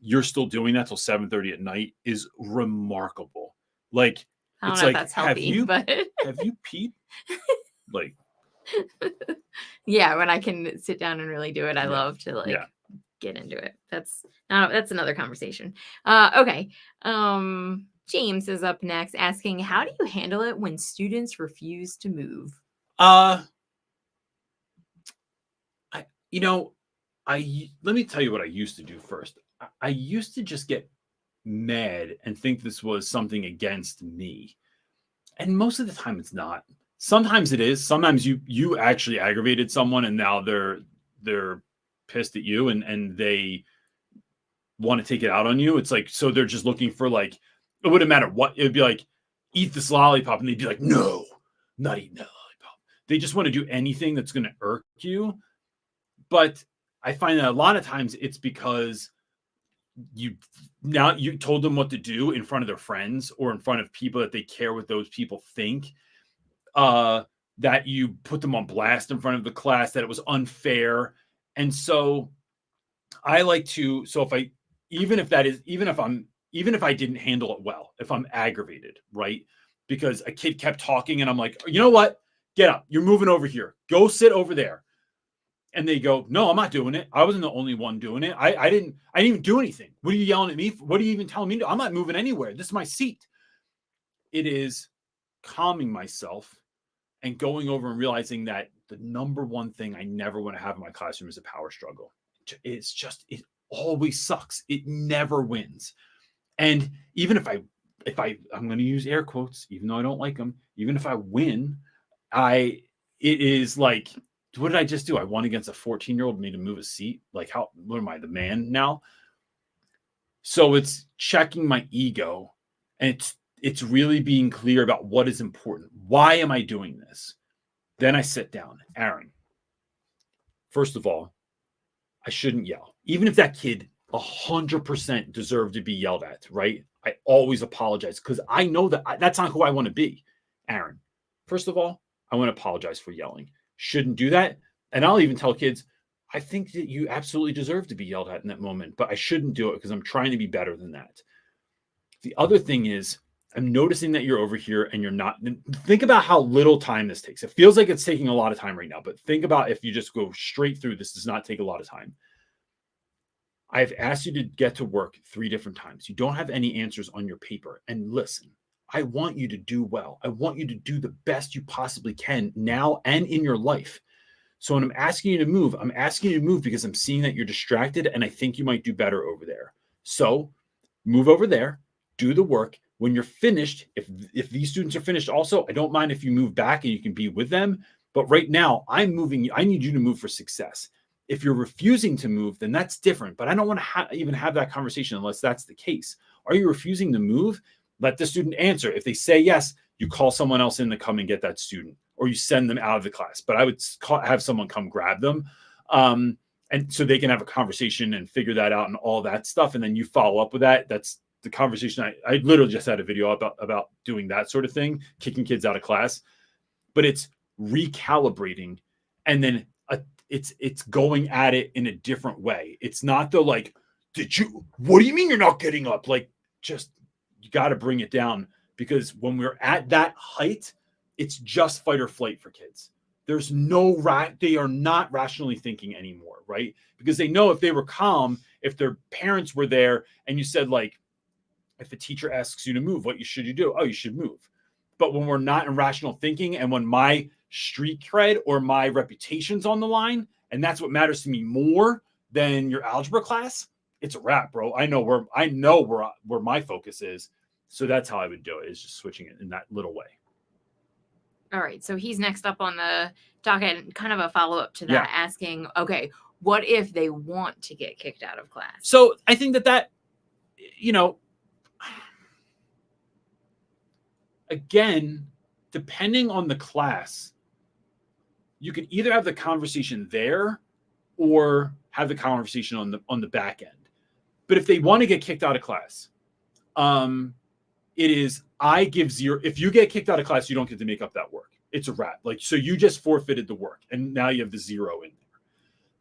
you're still doing that till 7:30 at night is remarkable. Like, I don't it's know like, if that's healthy, have you peed? Like, yeah, when I can sit down and really do it, I love to like get into it. That's another conversation. Okay. James is up next asking, how do you handle it when students refuse to move? Let me tell you what I used to do first. I used to just get mad and think this was something against me. And most of the time it's not. Sometimes it is. Sometimes you actually aggravated someone, and now they're pissed at you and they want to take it out on you. It's like, so they're just looking for, like, it wouldn't matter what. It would be like, eat this lollipop, and they'd be like, no, not eating that lollipop. They just want to do anything that's going to irk you. But I find that a lot of times it's because you told them what to do in front of their friends or in front of people that they care what those people think, that you put them on blast in front of the class, that it was unfair. And so I like to, even if I'm even if I didn't handle it well, if I'm aggravated, right? Because a kid kept talking and I'm like, you know what? Get up. You're moving over here. Go sit over there. And they go, no, I'm not doing it. I wasn't the only one doing it. I didn't even do anything. What are you yelling at me for? What are you even telling me to? I'm not moving anywhere. This is my seat. It is calming myself and going over and realizing that the number one thing I never want to have in my classroom is a power struggle. It's just, it always sucks. It never wins. And even if I'm going to use air quotes, even though I don't like them, even if I win, it is like, what did I just do? I won against a 14-year-old, made him move a seat. Like, what am I, the man now? So it's checking my ego, and it's really being clear about what is important. Why am I doing this? Then I sit down. Aaron, first of all, I shouldn't yell. Even if that kid 100% deserved to be yelled at, right? I always apologize because I know that that's not who I want to be. Aaron, first of all, I want to apologize for yelling. Shouldn't do that. And I'll even tell kids, I think that you absolutely deserve to be yelled at in that moment, but I shouldn't do it because I'm trying to be better than that. The other thing is, I'm noticing that you're over here and you're not. Think about how little time this takes. It feels like it's taking a lot of time right now, but think about if you just go straight through, this does not take a lot of time. I've asked you to get to work 3 different times. You don't have any answers on your paper. And listen, I want you to do well. I want you to do the best you possibly can now and in your life. So when I'm asking you to move, I'm asking you to move because I'm seeing that you're distracted and I think you might do better over there. So move over there, do the work. When you're finished, if these students are finished also, I don't mind if you move back and you can be with them. But right now, I'm moving. I need you to move for success. If you're refusing to move, then that's different. But I don't want to even have that conversation unless that's the case. Are you refusing to move? Let the student answer. If they say yes, you call someone else in to come and get that student, or you send them out of the class. But I would have someone come grab them. And so they can have a conversation and figure that out and all that stuff. And then you follow up with that. That's the conversation. I literally just had a video about doing that sort of thing, kicking kids out of class. But it's recalibrating, and then it's going at it in a different way. It's not the like, what do you mean you're not getting up? Like, just, you got to bring it down, because when we're at that height, it's just fight or flight for kids. There's they are not rationally thinking anymore, right? Because they know if they were calm, if their parents were there and you said, like, if a teacher asks you to move, what should you do? Oh, you should move. But when we're not in rational thinking, and when my street cred or my reputation's on the line, and that's what matters to me more than your algebra class, it's a wrap, bro. I know where my focus is. So that's how I would do it, is just switching it in that little way. All right. So he's next up on the docket, and kind of a follow-up to that, asking, okay, what if they want to get kicked out of class? So I think that, again, depending on the class, you can either have the conversation there or have the conversation on the back end. But if they want to get kicked out of class, it is, I give 0. If you get kicked out of class, you don't get to make up that work. It's a wrap. Like, so you just forfeited the work, and now you have the 0 in there.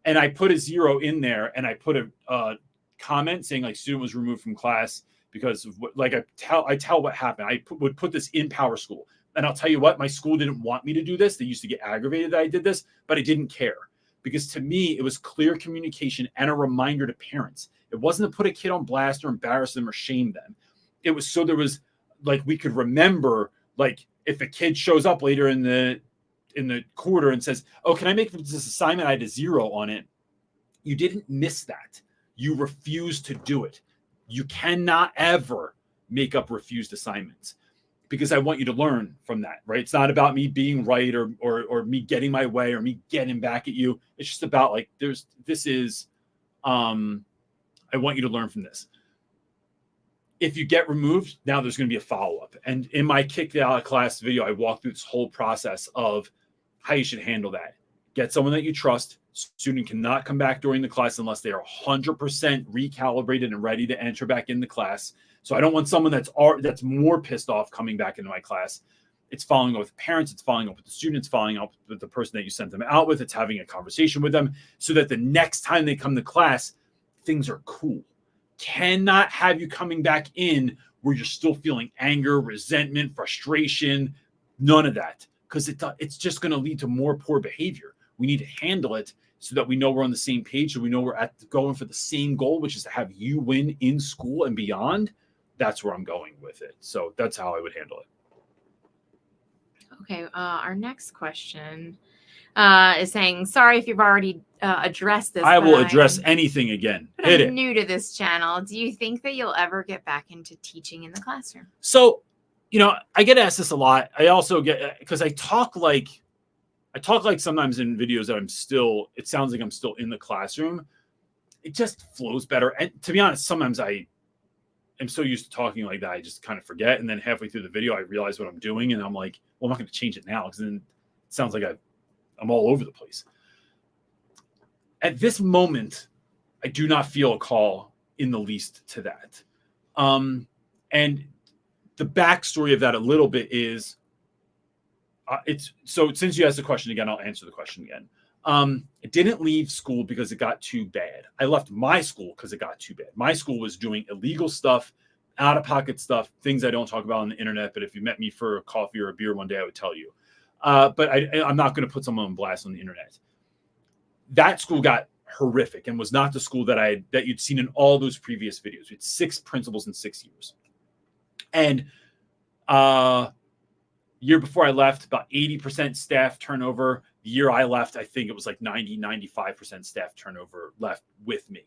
And I put a 0 in there, and I put a comment saying, like, student was removed from class because of what, like, I tell what happened. I would put this in Power School. And I'll tell you what, my school didn't want me to do this. They used to get aggravated that I did this, but I didn't care, because to me, it was clear communication and a reminder to parents. It wasn't to put a kid on blast or embarrass them or shame them. It was so there was, like, we could remember, like, if a kid shows up later in the quarter and says, oh, can I make this assignment? I had a 0 on it. You didn't miss that. You refused to do it. You cannot ever make up refused assignments, because I want you to learn from that, right? It's not about me being right or me getting my way or me getting back at you. It's just about, like, I want you to learn from this. If you get removed, now there's going to be a follow-up. And in my kicked out of class video, I walk through this whole process of how you should handle that. Get someone that you trust. Student cannot come back during the class unless they are 100% recalibrated and ready to enter back in the class. So I don't want someone that's more pissed off coming back into my class. It's following up with parents. It's following up with the students, following up with the person that you sent them out with. It's having a conversation with them so that the next time they come to class, things are cool. cannot have you coming back in where you're still feeling anger, resentment, frustration, none of that, because it's just going to lead to more poor behavior. We need to handle it so that we know we're on the same page, so we know we're going for the same goal, which is to have you win in school and beyond. That's where I'm going with it. So that's how I would handle it. Okay, our next question is saying, sorry if you've already addressed this. I will address anything again. Hit it. New to this channel. Do you think that you'll ever get back into teaching in the classroom? So, I get asked this a lot. I also get, because I talk like sometimes in videos that it sounds like I'm still in the classroom. It just flows better. And to be honest, sometimes I am so used to talking like that, I just kind of forget. And then halfway through the video, I realize what I'm doing. And I'm like, well, I'm not going to change it now, because then it sounds like I'm all over the place. At this moment, I do not feel a call in the least to that. And the backstory of that a little bit is, so since you asked the question again, I'll answer the question again. I didn't leave school because it got too bad. I left my school because it got too bad. My school was doing illegal stuff, out-of-pocket stuff, things I don't talk about on the internet, but if you met me for a coffee or a beer one day, I would tell you. But I'm not going to put someone on blast on the internet. That school got horrific and was not the school that you'd seen in all those previous videos. We had 6 principals in 6 years. And year before I left, about 80% staff turnover. The year I left, I think it was like 95% staff turnover left with me.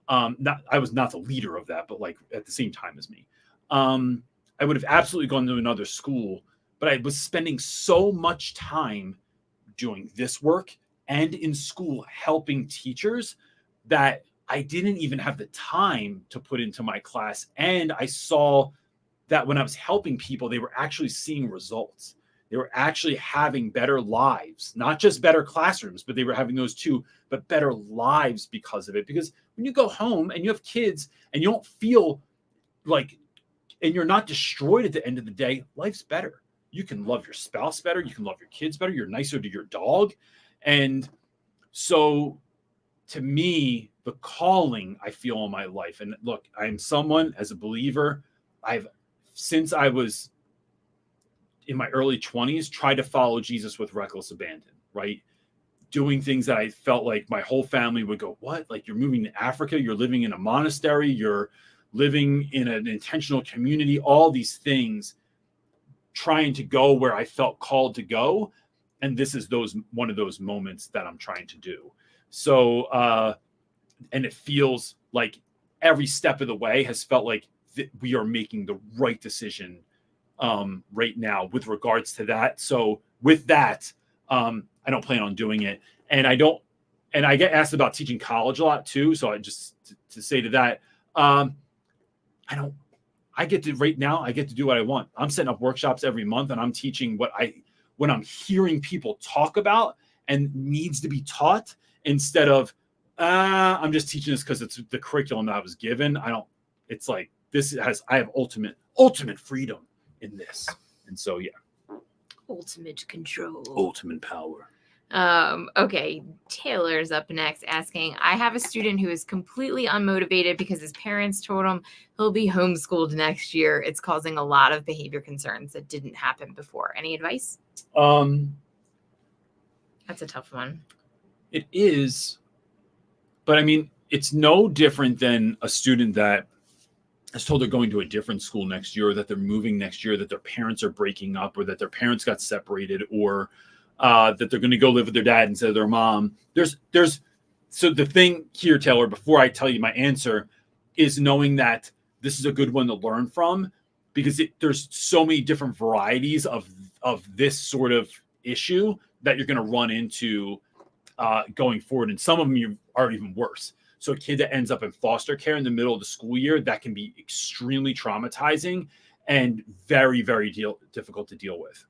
I was not the leader of that, but like at the same time as me. I would have absolutely gone to another school, but I was spending so much time doing this work and in school helping teachers that I didn't even have the time to put into my class. And I saw that when I was helping people, they were actually seeing results. They were actually having better lives, not just better classrooms, but they were having those too, but better lives because of it. Because when you go home and you have kids and you don't feel like, and you're not destroyed at the end of the day, life's better. You can love your spouse better. You can love your kids better. You're nicer to your dog. And so to me, the calling I feel in my life, and look, I'm someone as a believer, since I was in my early 20s, tried to follow Jesus with reckless abandon, right? Doing things that I felt like my whole family would go, what? Like, you're moving to Africa, you're living in a monastery, you're living in an intentional community, all these things, trying to go where I felt called to go. And this is one of those moments that I'm trying to do. So, and it feels like every step of the way has felt like we are making the right decision right now with regards to that. So with that, I don't plan on doing it. And I get asked about teaching college a lot too. So I just, to say to that, I get to do what I want. I'm setting up workshops every month and I'm teaching when I'm hearing people talk about and needs to be taught, instead of, I'm just teaching this because it's the curriculum that I was given. It's like, I have ultimate freedom in this. And so, yeah. Ultimate control. Ultimate power. Okay. Taylor's up next asking, I have a student who is completely unmotivated because his parents told him he'll be homeschooled next year. It's causing a lot of behavior concerns that didn't happen before. Any advice? That's a tough one. It is. But I mean, it's no different than a student that is told they're going to a different school next year, or that they're moving next year, that their parents are breaking up, or that their parents got separated, or that they're going to go live with their dad instead of their mom. So the thing here, Taylor, before I tell you my answer, is knowing that this is a good one to learn from, because there's so many different varieties of this sort of issue that you're going to run into going forward. And some of them are even worse. So a kid that ends up in foster care in the middle of the school year, that can be extremely traumatizing and very, very difficult to deal with.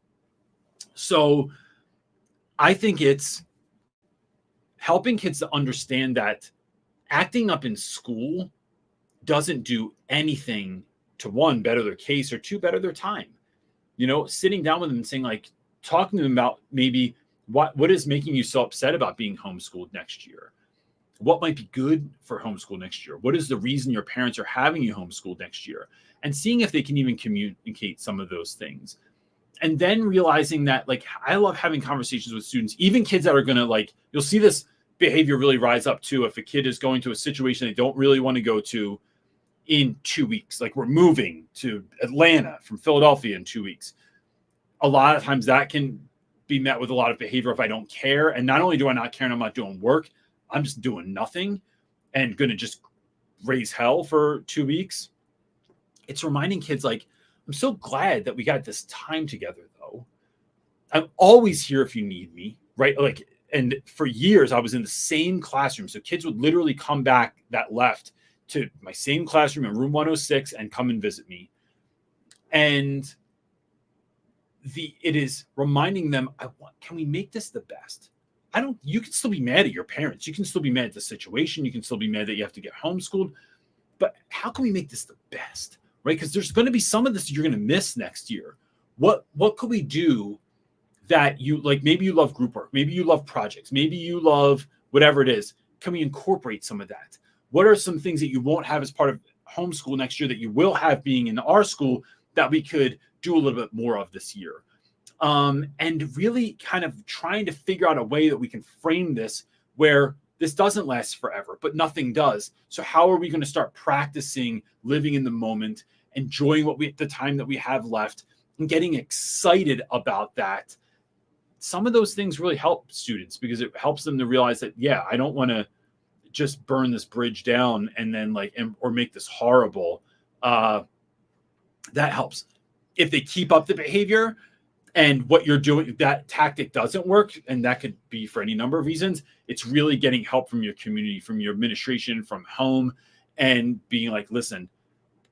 So I think it's helping kids to understand that acting up in school doesn't do anything to, one, better their case, or two, better their time. Sitting down with them and saying, like, talking to them about maybe what is making you so upset about being homeschooled next year. what might be good for homeschool next year? What is the reason your parents are having you homeschool next year? And seeing if they can even communicate some of those things. And then realizing that, like, I love having conversations with students, even kids that are going to, like, you'll see this behavior really rise up too if a kid is going to a situation they don't really want to go to in 2 weeks. Like, we're moving to Atlanta from Philadelphia in 2 weeks. A lot of times that can be met with a lot of behavior if I don't care. And not only do I not care and I'm not doing work, I'm just doing nothing and going to just raise hell for 2 weeks. It's reminding kids, like, I'm so glad that we got this time together, though. I'm always here if you need me, right? Like, and for years I was in the same classroom. So kids would literally come back that left to my same classroom in room 106 and come and visit me. And it is reminding them, can we make this the best? You can still be mad at your parents. You can still be mad at the situation. You can still be mad that you have to get homeschooled, but how can we make this the best? Right? Because there's going to be some of this you're going to miss next year. What could we do that you like? Maybe you love group work. Maybe you love projects. Maybe you love whatever it is. Can we incorporate some of that? What are some things that you won't have as part of homeschool next year that you will have being in our school that we could do a little bit more of this year? And really kind of trying to figure out a way that we can frame this where this doesn't last forever, but nothing does. So how are we going to start practicing living in the moment, enjoying the time that we have left, and getting excited about that? Some of those things really help students because it helps them to realize that, yeah, I don't want to just burn this bridge down and then or make this horrible. That helps. If they keep up the behavior and what you're doing, that tactic doesn't work, and that could be for any number of reasons, it's really getting help from your community, from your administration, from home, and being like, listen,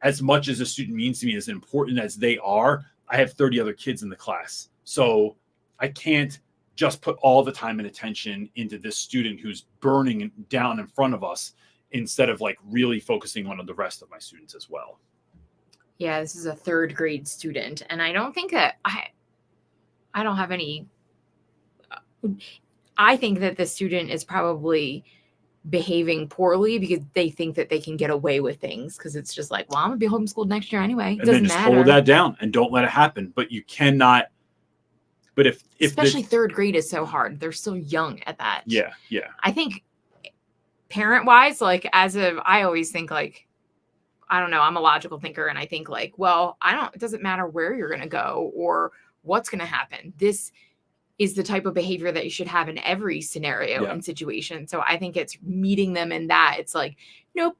as much as a student means to me, as important as they are, I have 30 other kids in the class. So I can't just put all the time and attention into this student who's burning down in front of us instead of like really focusing on the rest of my students as well. Yeah, this is a 3rd grade student, and I don't think that I don't have any. I think that the student is probably behaving poorly because they think that they can get away with things because it's just like, well, I'm gonna be homeschooled next year anyway. It and then just matter. hold that down and don't let it happen. But you cannot. But if especially 3rd grade is so hard, they're so young at that. Yeah. I think parent-wise, like I always think like, I don't know, I'm a logical thinker, and I think like, well, it doesn't matter where you're gonna go or what's gonna happen. This is the type of behavior that you should have in every scenario and situation. So I think it's meeting them in that. It's like, nope,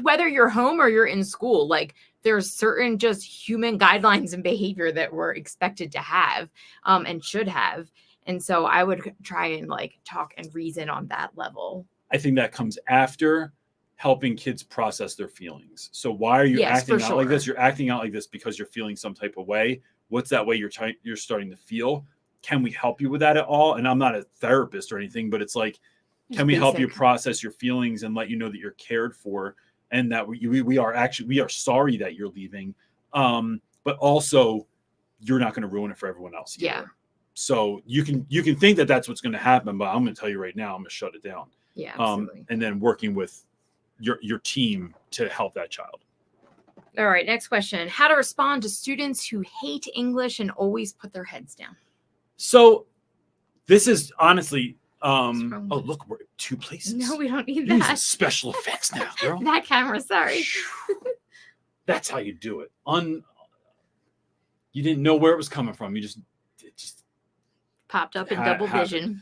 whether you're home or you're in school, like there's certain just human guidelines and behavior that we're expected to have and should have. And so I would try and like talk and reason on that level. I think that comes after helping kids process their feelings. So why are you acting out like this? You're acting out like this because you're feeling some type of way. What's that way you're starting to feel? Can we help you with that at all? And I'm not a therapist or anything, but it's like, can we help you process your feelings and let you know that you're cared for and that we are sorry that you're leaving. But also you're not going to ruin it for everyone else either. Yeah. So you can think that that's what's going to happen, but I'm going to tell you right now, I'm going to shut it down. Yeah. Absolutely. And then working with your team to help that child. All right. Next question. How to respond to students who hate English and always put their heads down. So this is honestly, oh, look, we're 2 places. No, we don't need You're that. using special effects now, girl. That camera, sorry. That's how you do it. You didn't know where it was coming from. It just popped up in double vision.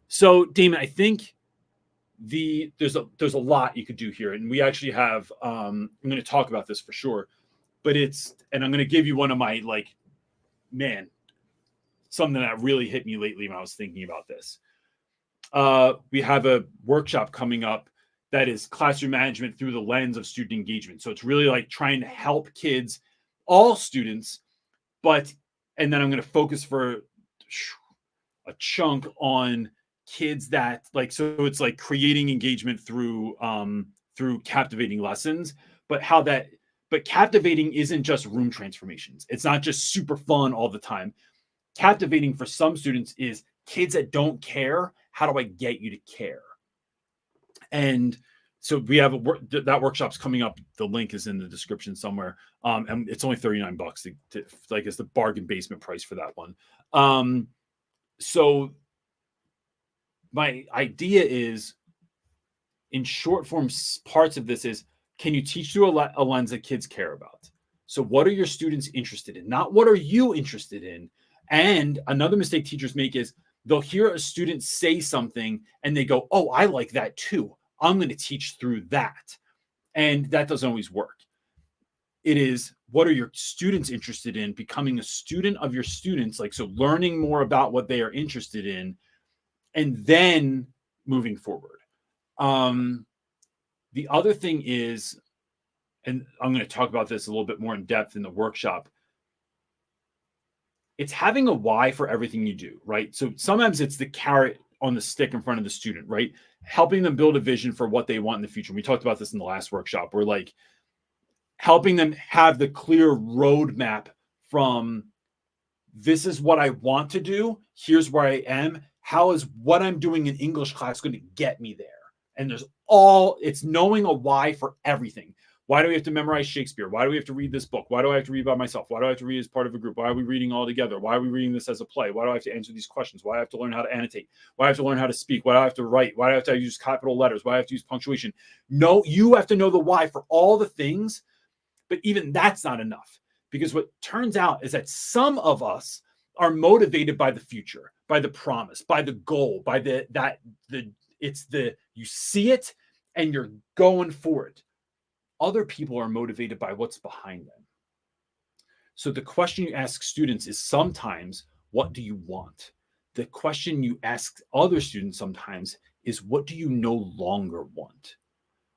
So, Damon, I think there's a lot you could do here, and we actually have. I'm going to talk about this for sure, but and I'm going to give you one of my something that really hit me lately when I was thinking about this. We have a workshop coming up that is classroom management through the lens of student engagement. So it's really like trying to help kids, all students, and then I'm going to focus for a chunk on kids that so it's like creating engagement through captivating lessons, but captivating isn't just room transformations. It's not just super fun all the time. Captivating for some students is kids that don't care. How do I get you to care? And so we have that workshop's coming up. The link is in the description somewhere. And it's only $39 like it's the bargain basement price for that one. So my idea is, in short form, parts of this is, can you teach through a lens that kids care about? So what are your students interested in? Not what are you interested in? And another mistake teachers make is they'll hear a student say something and they go, oh, I like that too. I'm going to teach through that. And that doesn't always work. It is, what are your students interested in? Becoming a student of your students, like, so learning more about what they are interested in, and then moving forward. The other thing is, and I'm going to talk about this a little bit more in depth in the workshop, it's having a why for everything you do, right? So sometimes it's the carrot on the stick in front of the student, right? Helping them build a vision for what they want in the future. We talked about this in the last workshop. We're like helping them have the clear roadmap from, this is what I want to do, here's where I am, how is what I'm doing in English class going to get me there? And it's knowing a why for everything. Why do we have to memorize Shakespeare? Why do we have to read this book? Why do I have to read by myself? Why do I have to read as part of a group? Why are we reading all together? Why are we reading this as a play? Why do I have to answer these questions? Why do I have to learn how to annotate? Why do I have to learn how to speak? Why do I have to write? Why do I have to use capital letters? Why do I have to use punctuation? No, you have to know the why for all the things, but even that's not enough, because what turns out is that some of us are motivated by the future, by the promise, by the goal, by you see it and you're going for it. Other people are motivated by what's behind them. So the question you ask students is sometimes, what do you want? The question you ask other students sometimes is, what do you no longer want?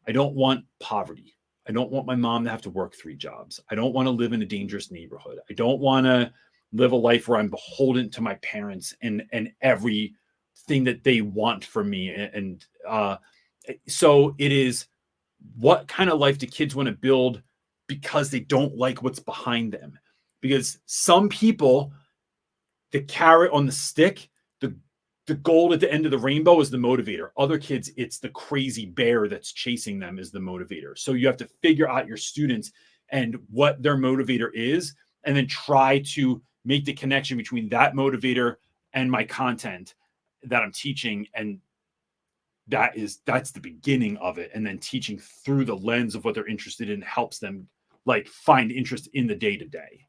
I don't want poverty. I don't want my mom to have to work 3 jobs. I don't want to live in a dangerous neighborhood. I don't want to live a life where I'm beholden to my parents and everything that they want from me. And so it is, what kind of life do kids want to build because they don't like what's behind them? Because some people, the carrot on the stick, the gold at the end of the rainbow is the motivator. Other kids, it's the crazy bear that's chasing them is the motivator. So you have to figure out your students and what their motivator is, and then try to make the connection between that motivator and my content that I'm teaching. And that's the beginning of it. And then teaching through the lens of what they're interested in helps them like find interest in the day-to-day.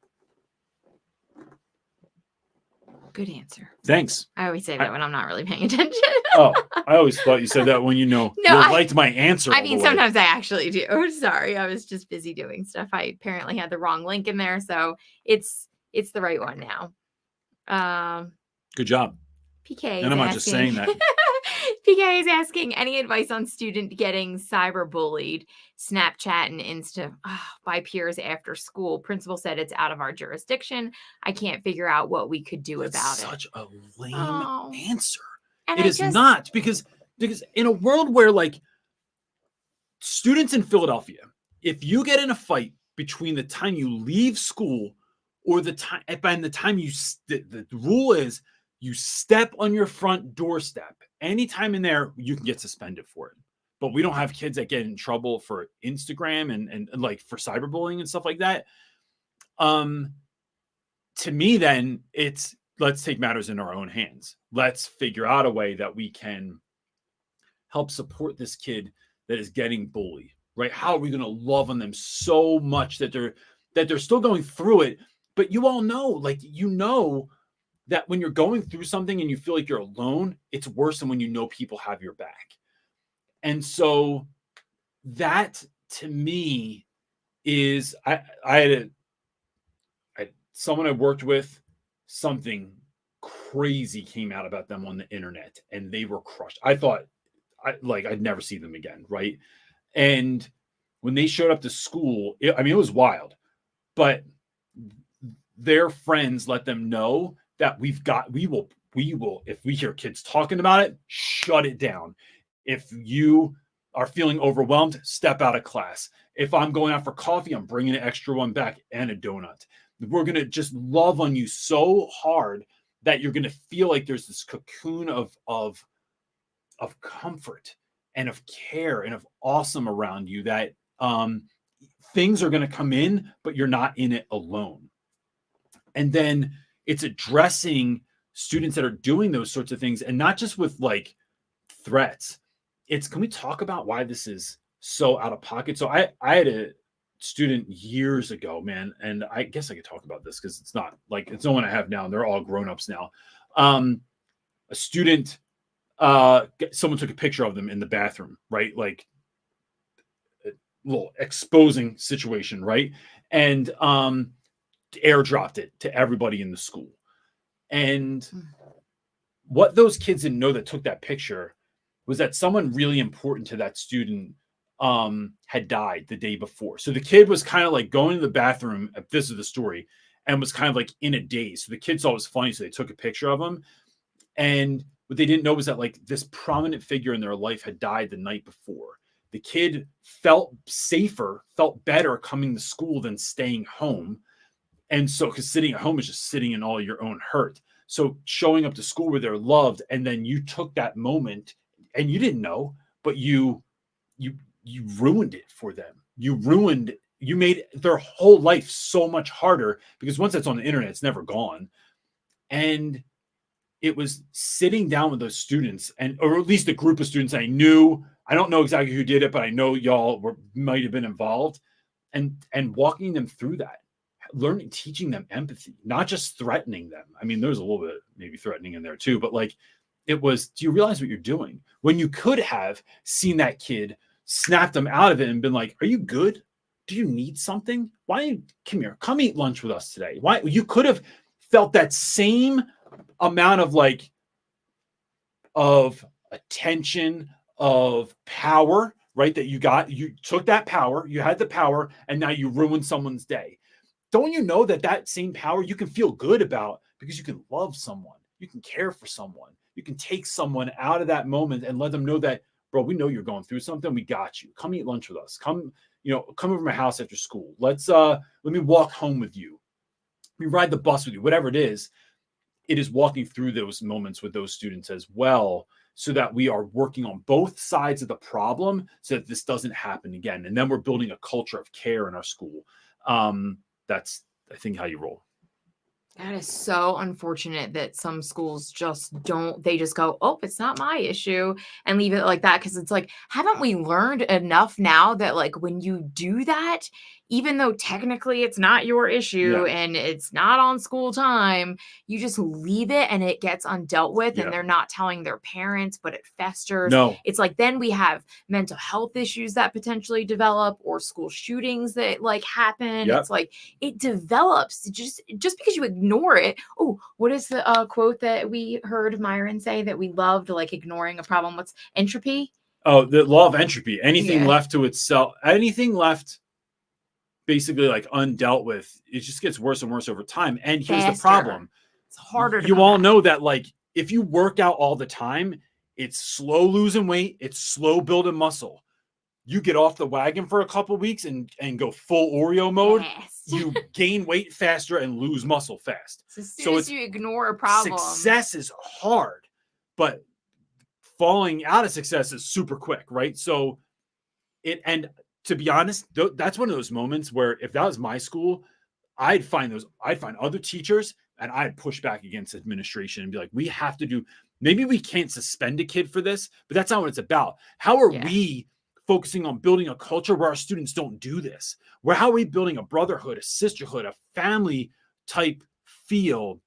Good answer. Thanks. I always say that when I'm not really paying attention. Oh, I always thought you said that when you liked my answer. I mean, sometimes I actually do. Sorry, I was just busy doing stuff. I apparently had the wrong link in there, so it's the right one now. Good job. PK. And I'm not just saying that. PK is asking, any advice on student getting cyberbullied, Snapchat and Insta by peers after school? Principal said it's out of our jurisdiction. I can't figure out what we could do about it. Such a lame answer. And it is not, because in a world where like students in Philadelphia, if you get in a fight between the time you leave school or the time, by the time the rule is you step on your front doorstep, anytime in there, you can get suspended for it. But we don't have kids that get in trouble for Instagram and like for cyberbullying and stuff like that. To me, then it's, let's take matters in our own hands. Let's figure out a way that we can help support this kid that is getting bullied, right? How are we going to love on them so much that they're still going through it? But you all know, like, that when you're going through something and you feel like you're alone, it's worse than when you know people have your back. And so that to me is, I had someone I worked with, something crazy came out about them on the internet and they were crushed. I thought I'd never see them again. Right. And when they showed up to school, it was wild, but their friends let them know that we will, if we hear kids talking about it, shut it down. If you are feeling overwhelmed, step out of class. If I'm going out for coffee, I'm bringing an extra one back and a donut. We're going to just love on you so hard that you're going to feel like there's this cocoon of comfort and of care and of awesome around you, that things are going to come in, but you're not in it alone. And then it's addressing students that are doing those sorts of things, and not just with like threats. It's, can we talk about why this is so out of pocket? So I had a student years ago, man, and I guess I could talk about this because it's not like, it's no one I have now, and they're all grown-ups now. A student, someone took a picture of them in the bathroom, right? Like a little exposing situation, right? And airdropped it to everybody in the school. And what those kids didn't know that took that picture was that someone really important to that student had died the day before. So the kid was kind of like going to the bathroom, this is the story, and was kind of like in a daze. So the kids thought it was funny, so they took a picture of him. And what they didn't know was that like this prominent figure in their life had died the night before. The kid felt safer, felt better coming to school than staying home. And so, because sitting at home is just sitting in all your own hurt. So showing up to school where they're loved, and then you took that moment and you didn't know, but you ruined it for them. You made their whole life so much harder, because once that's on the internet, it's never gone. And it was sitting down with those students, or at least a group of students I knew. I don't know exactly who did it, but I know y'all might have been involved, and walking them through that. Teaching them empathy, not just threatening them. I mean, there's a little bit maybe threatening in there too, but like, it was, do you realize what you're doing? When you could have seen that kid, snapped them out of it and been like, are you good? Do you need something? Why don't you come here? Come eat lunch with us today. Why? You could have felt that same amount of like, of attention, of power, right? That you took that power, you had the power, and now you ruined someone's day. Don't you know that same power you can feel good about, because you can love someone, you can care for someone, you can take someone out of that moment and let them know that, bro, we know you're going through something. We got you. Come eat lunch with us. Come over to my house after school. Let me walk home with you. Let me ride the bus with you. Whatever it is walking through those moments with those students as well, so that we are working on both sides of the problem so that this doesn't happen again. And then we're building a culture of care in our school. That's, I think, how you roll. That is so unfortunate that some schools just don't, they just go, oh, it's not my issue, and leave it like that. Cause it's like, haven't we learned enough now that like when you do that, even though technically it's not your issue and it's not on school time, you just leave it and it gets undealt with, and they're not telling their parents, but it festers. No. It's like, then we have mental health issues that potentially develop, or school shootings that like happen. It's like, it develops just because you ignore it. Oh, what is the quote that we heard Myron say that we loved, like ignoring a problem? What's entropy? Oh, the law of entropy. Anything left to itself, anything left basically like undealt with, it just gets worse and worse over time. And here's the problem. It's harder to you all know that like, if you work out all the time, it's slow losing weight, it's slow building muscle. You get off the wagon for a couple of weeks and go full Oreo mode, you gain weight faster and lose muscle fast. So as soon as you ignore a problem, success is hard, but falling out of success is super quick, right? So and to be honest, that's one of those moments where if that was my school, I'd find other teachers and I'd push back against administration and be like, we have to do, maybe we can't suspend a kid for this, but that's not what it's about. How are we focusing on building a culture where our students don't do this? How are we building a brotherhood, a sisterhood, a family type feel?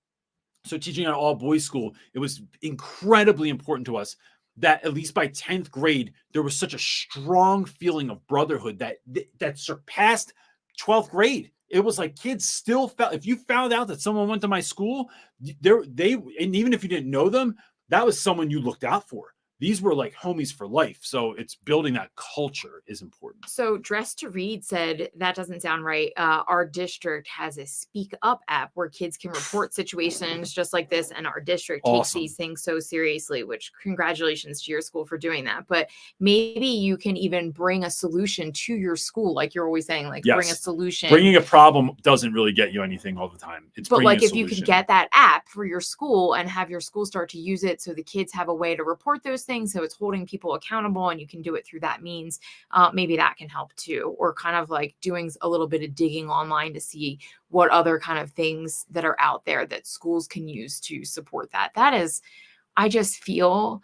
So teaching at an all boys school, it was incredibly important to us that at least by 10th grade, there was such a strong feeling of brotherhood that surpassed 12th grade. It was like kids still felt, if you found out that someone went to my school, and even if you didn't know them, that was someone you looked out for. These were like homies for life. So it's building that culture is important. So Dress to Read said, that doesn't sound right. Our district has a Speak Up app where kids can report situations just like this. And our district takes these things so seriously, which congratulations to your school for doing that. But maybe you can even bring a solution to your school. Like you're always saying, like bring a solution. Bringing a problem doesn't really get you anything all the time. But like if you can get that app for your school and have your school start to use it so the kids have a way to report those things, things. So it's holding people accountable, and you can do it through that means. Maybe that can help too, or kind of like doing a little bit of digging online to see what other kind of things that are out there that schools can use to support that. That is, I just feel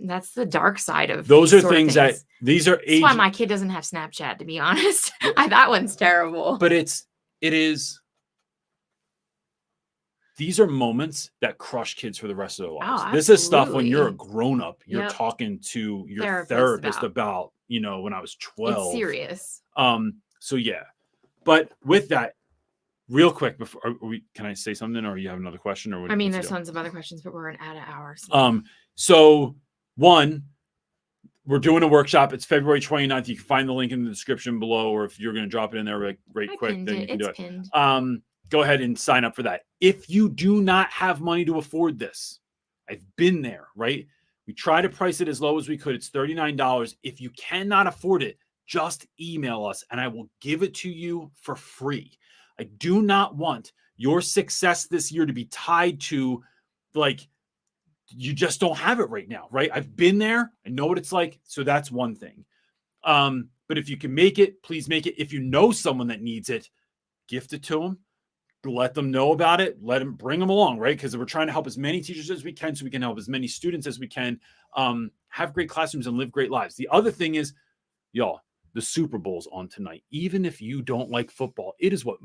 that's the dark side of those are things that these are. That's why my kid doesn't have Snapchat, to be honest. That one's terrible. But it is. These are moments that crush kids for the rest of their lives. This is stuff when you're a grown up, you're talking to your therapist about, when I was 12. It's serious. So yeah. But with that, real quick, before can I say something, or you have another question? Or there's tons of other questions, but we're at an hour. So one, we're doing a workshop. It's February 29th. You can find the link in the description below, or if you're going to drop it in there right quick, then you can do it. Pinned. Go ahead and sign up for that. If you do not have money to afford this, I've been there, right? We try to price it as low as we could. It's $39. If you cannot afford it, just email us and I will give it to you for free. I do not want your success this year to be tied to you just don't have it right now, right? I've been there. I know what it's like. So that's one thing. But if you can make it, please make it. If you know someone that needs it, gift it to them. Let them know about it. Bring them along, right? Because we're trying to help as many teachers as we can so we can help as many students as we can have great classrooms and live great lives. The other thing is, y'all, the Super Bowl's on tonight. Even if you don't like football, it is what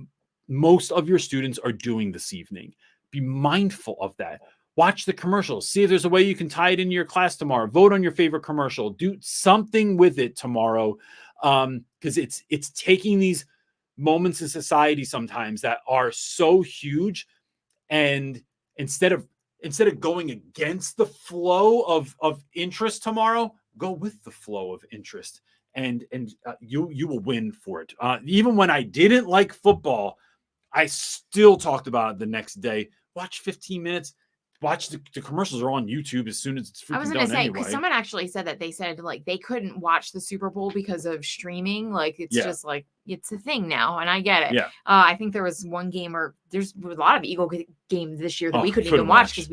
most of your students are doing this evening. Be mindful of that. Watch the commercials. See if there's a way you can tie it into your class tomorrow. Vote on your favorite commercial. Do something with it tomorrow, because it's taking these moments in society sometimes that are so huge, and instead of going against the flow of interest tomorrow, go with the flow of interest, and you will win for it. Even when I didn't like football, I still talked about it the next day. Watch 15 minutes. Watch the commercials are on YouTube as soon as it's freaking done. I was going to say, because someone actually said that they said they couldn't watch the Super Bowl because of streaming. It's just it's a thing now, and I get it. Yeah. I think there was one game, or there's a lot of Eagle games this year that we couldn't even watch because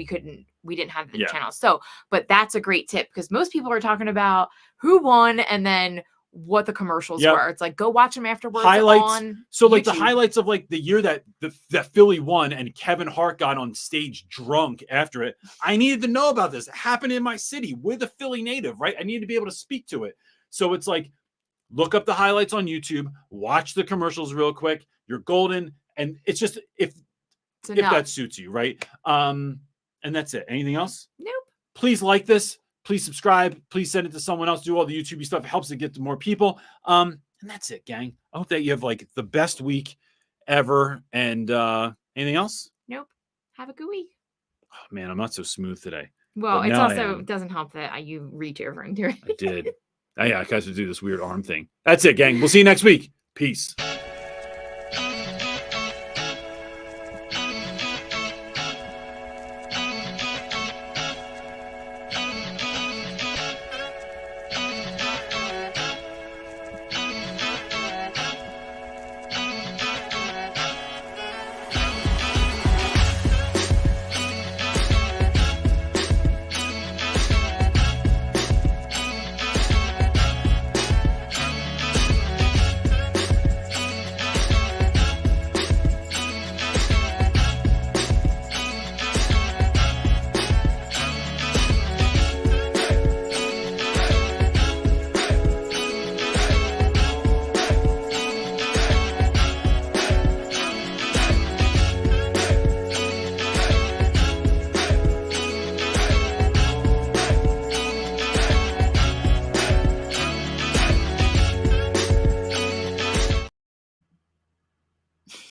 we didn't have the channel. So, but that's a great tip, because most people are talking about who won and then what the commercials were. It's go watch them afterwards. Highlights. On so YouTube. The highlights of the year that Philly won and Kevin Hart got on stage drunk after it. I needed to know about this. It happened in my city with a Philly native, right? I needed to be able to speak to it. So it's look up the highlights on YouTube, watch the commercials real quick. You're golden. And it's just if that suits you, right? And that's it. Anything else? Nope. Please like this. Please subscribe. Please send it to someone else. Do all the YouTube stuff. It helps it get to more people. And that's it, gang. I hope that you have the best week ever. And anything else? Nope. Have a good week. Oh, man, I'm not so smooth today. Well, it also doesn't help that you reach over and do it. I did. Yeah, I got to do this weird arm thing. That's it, gang. We'll see you next week. Peace.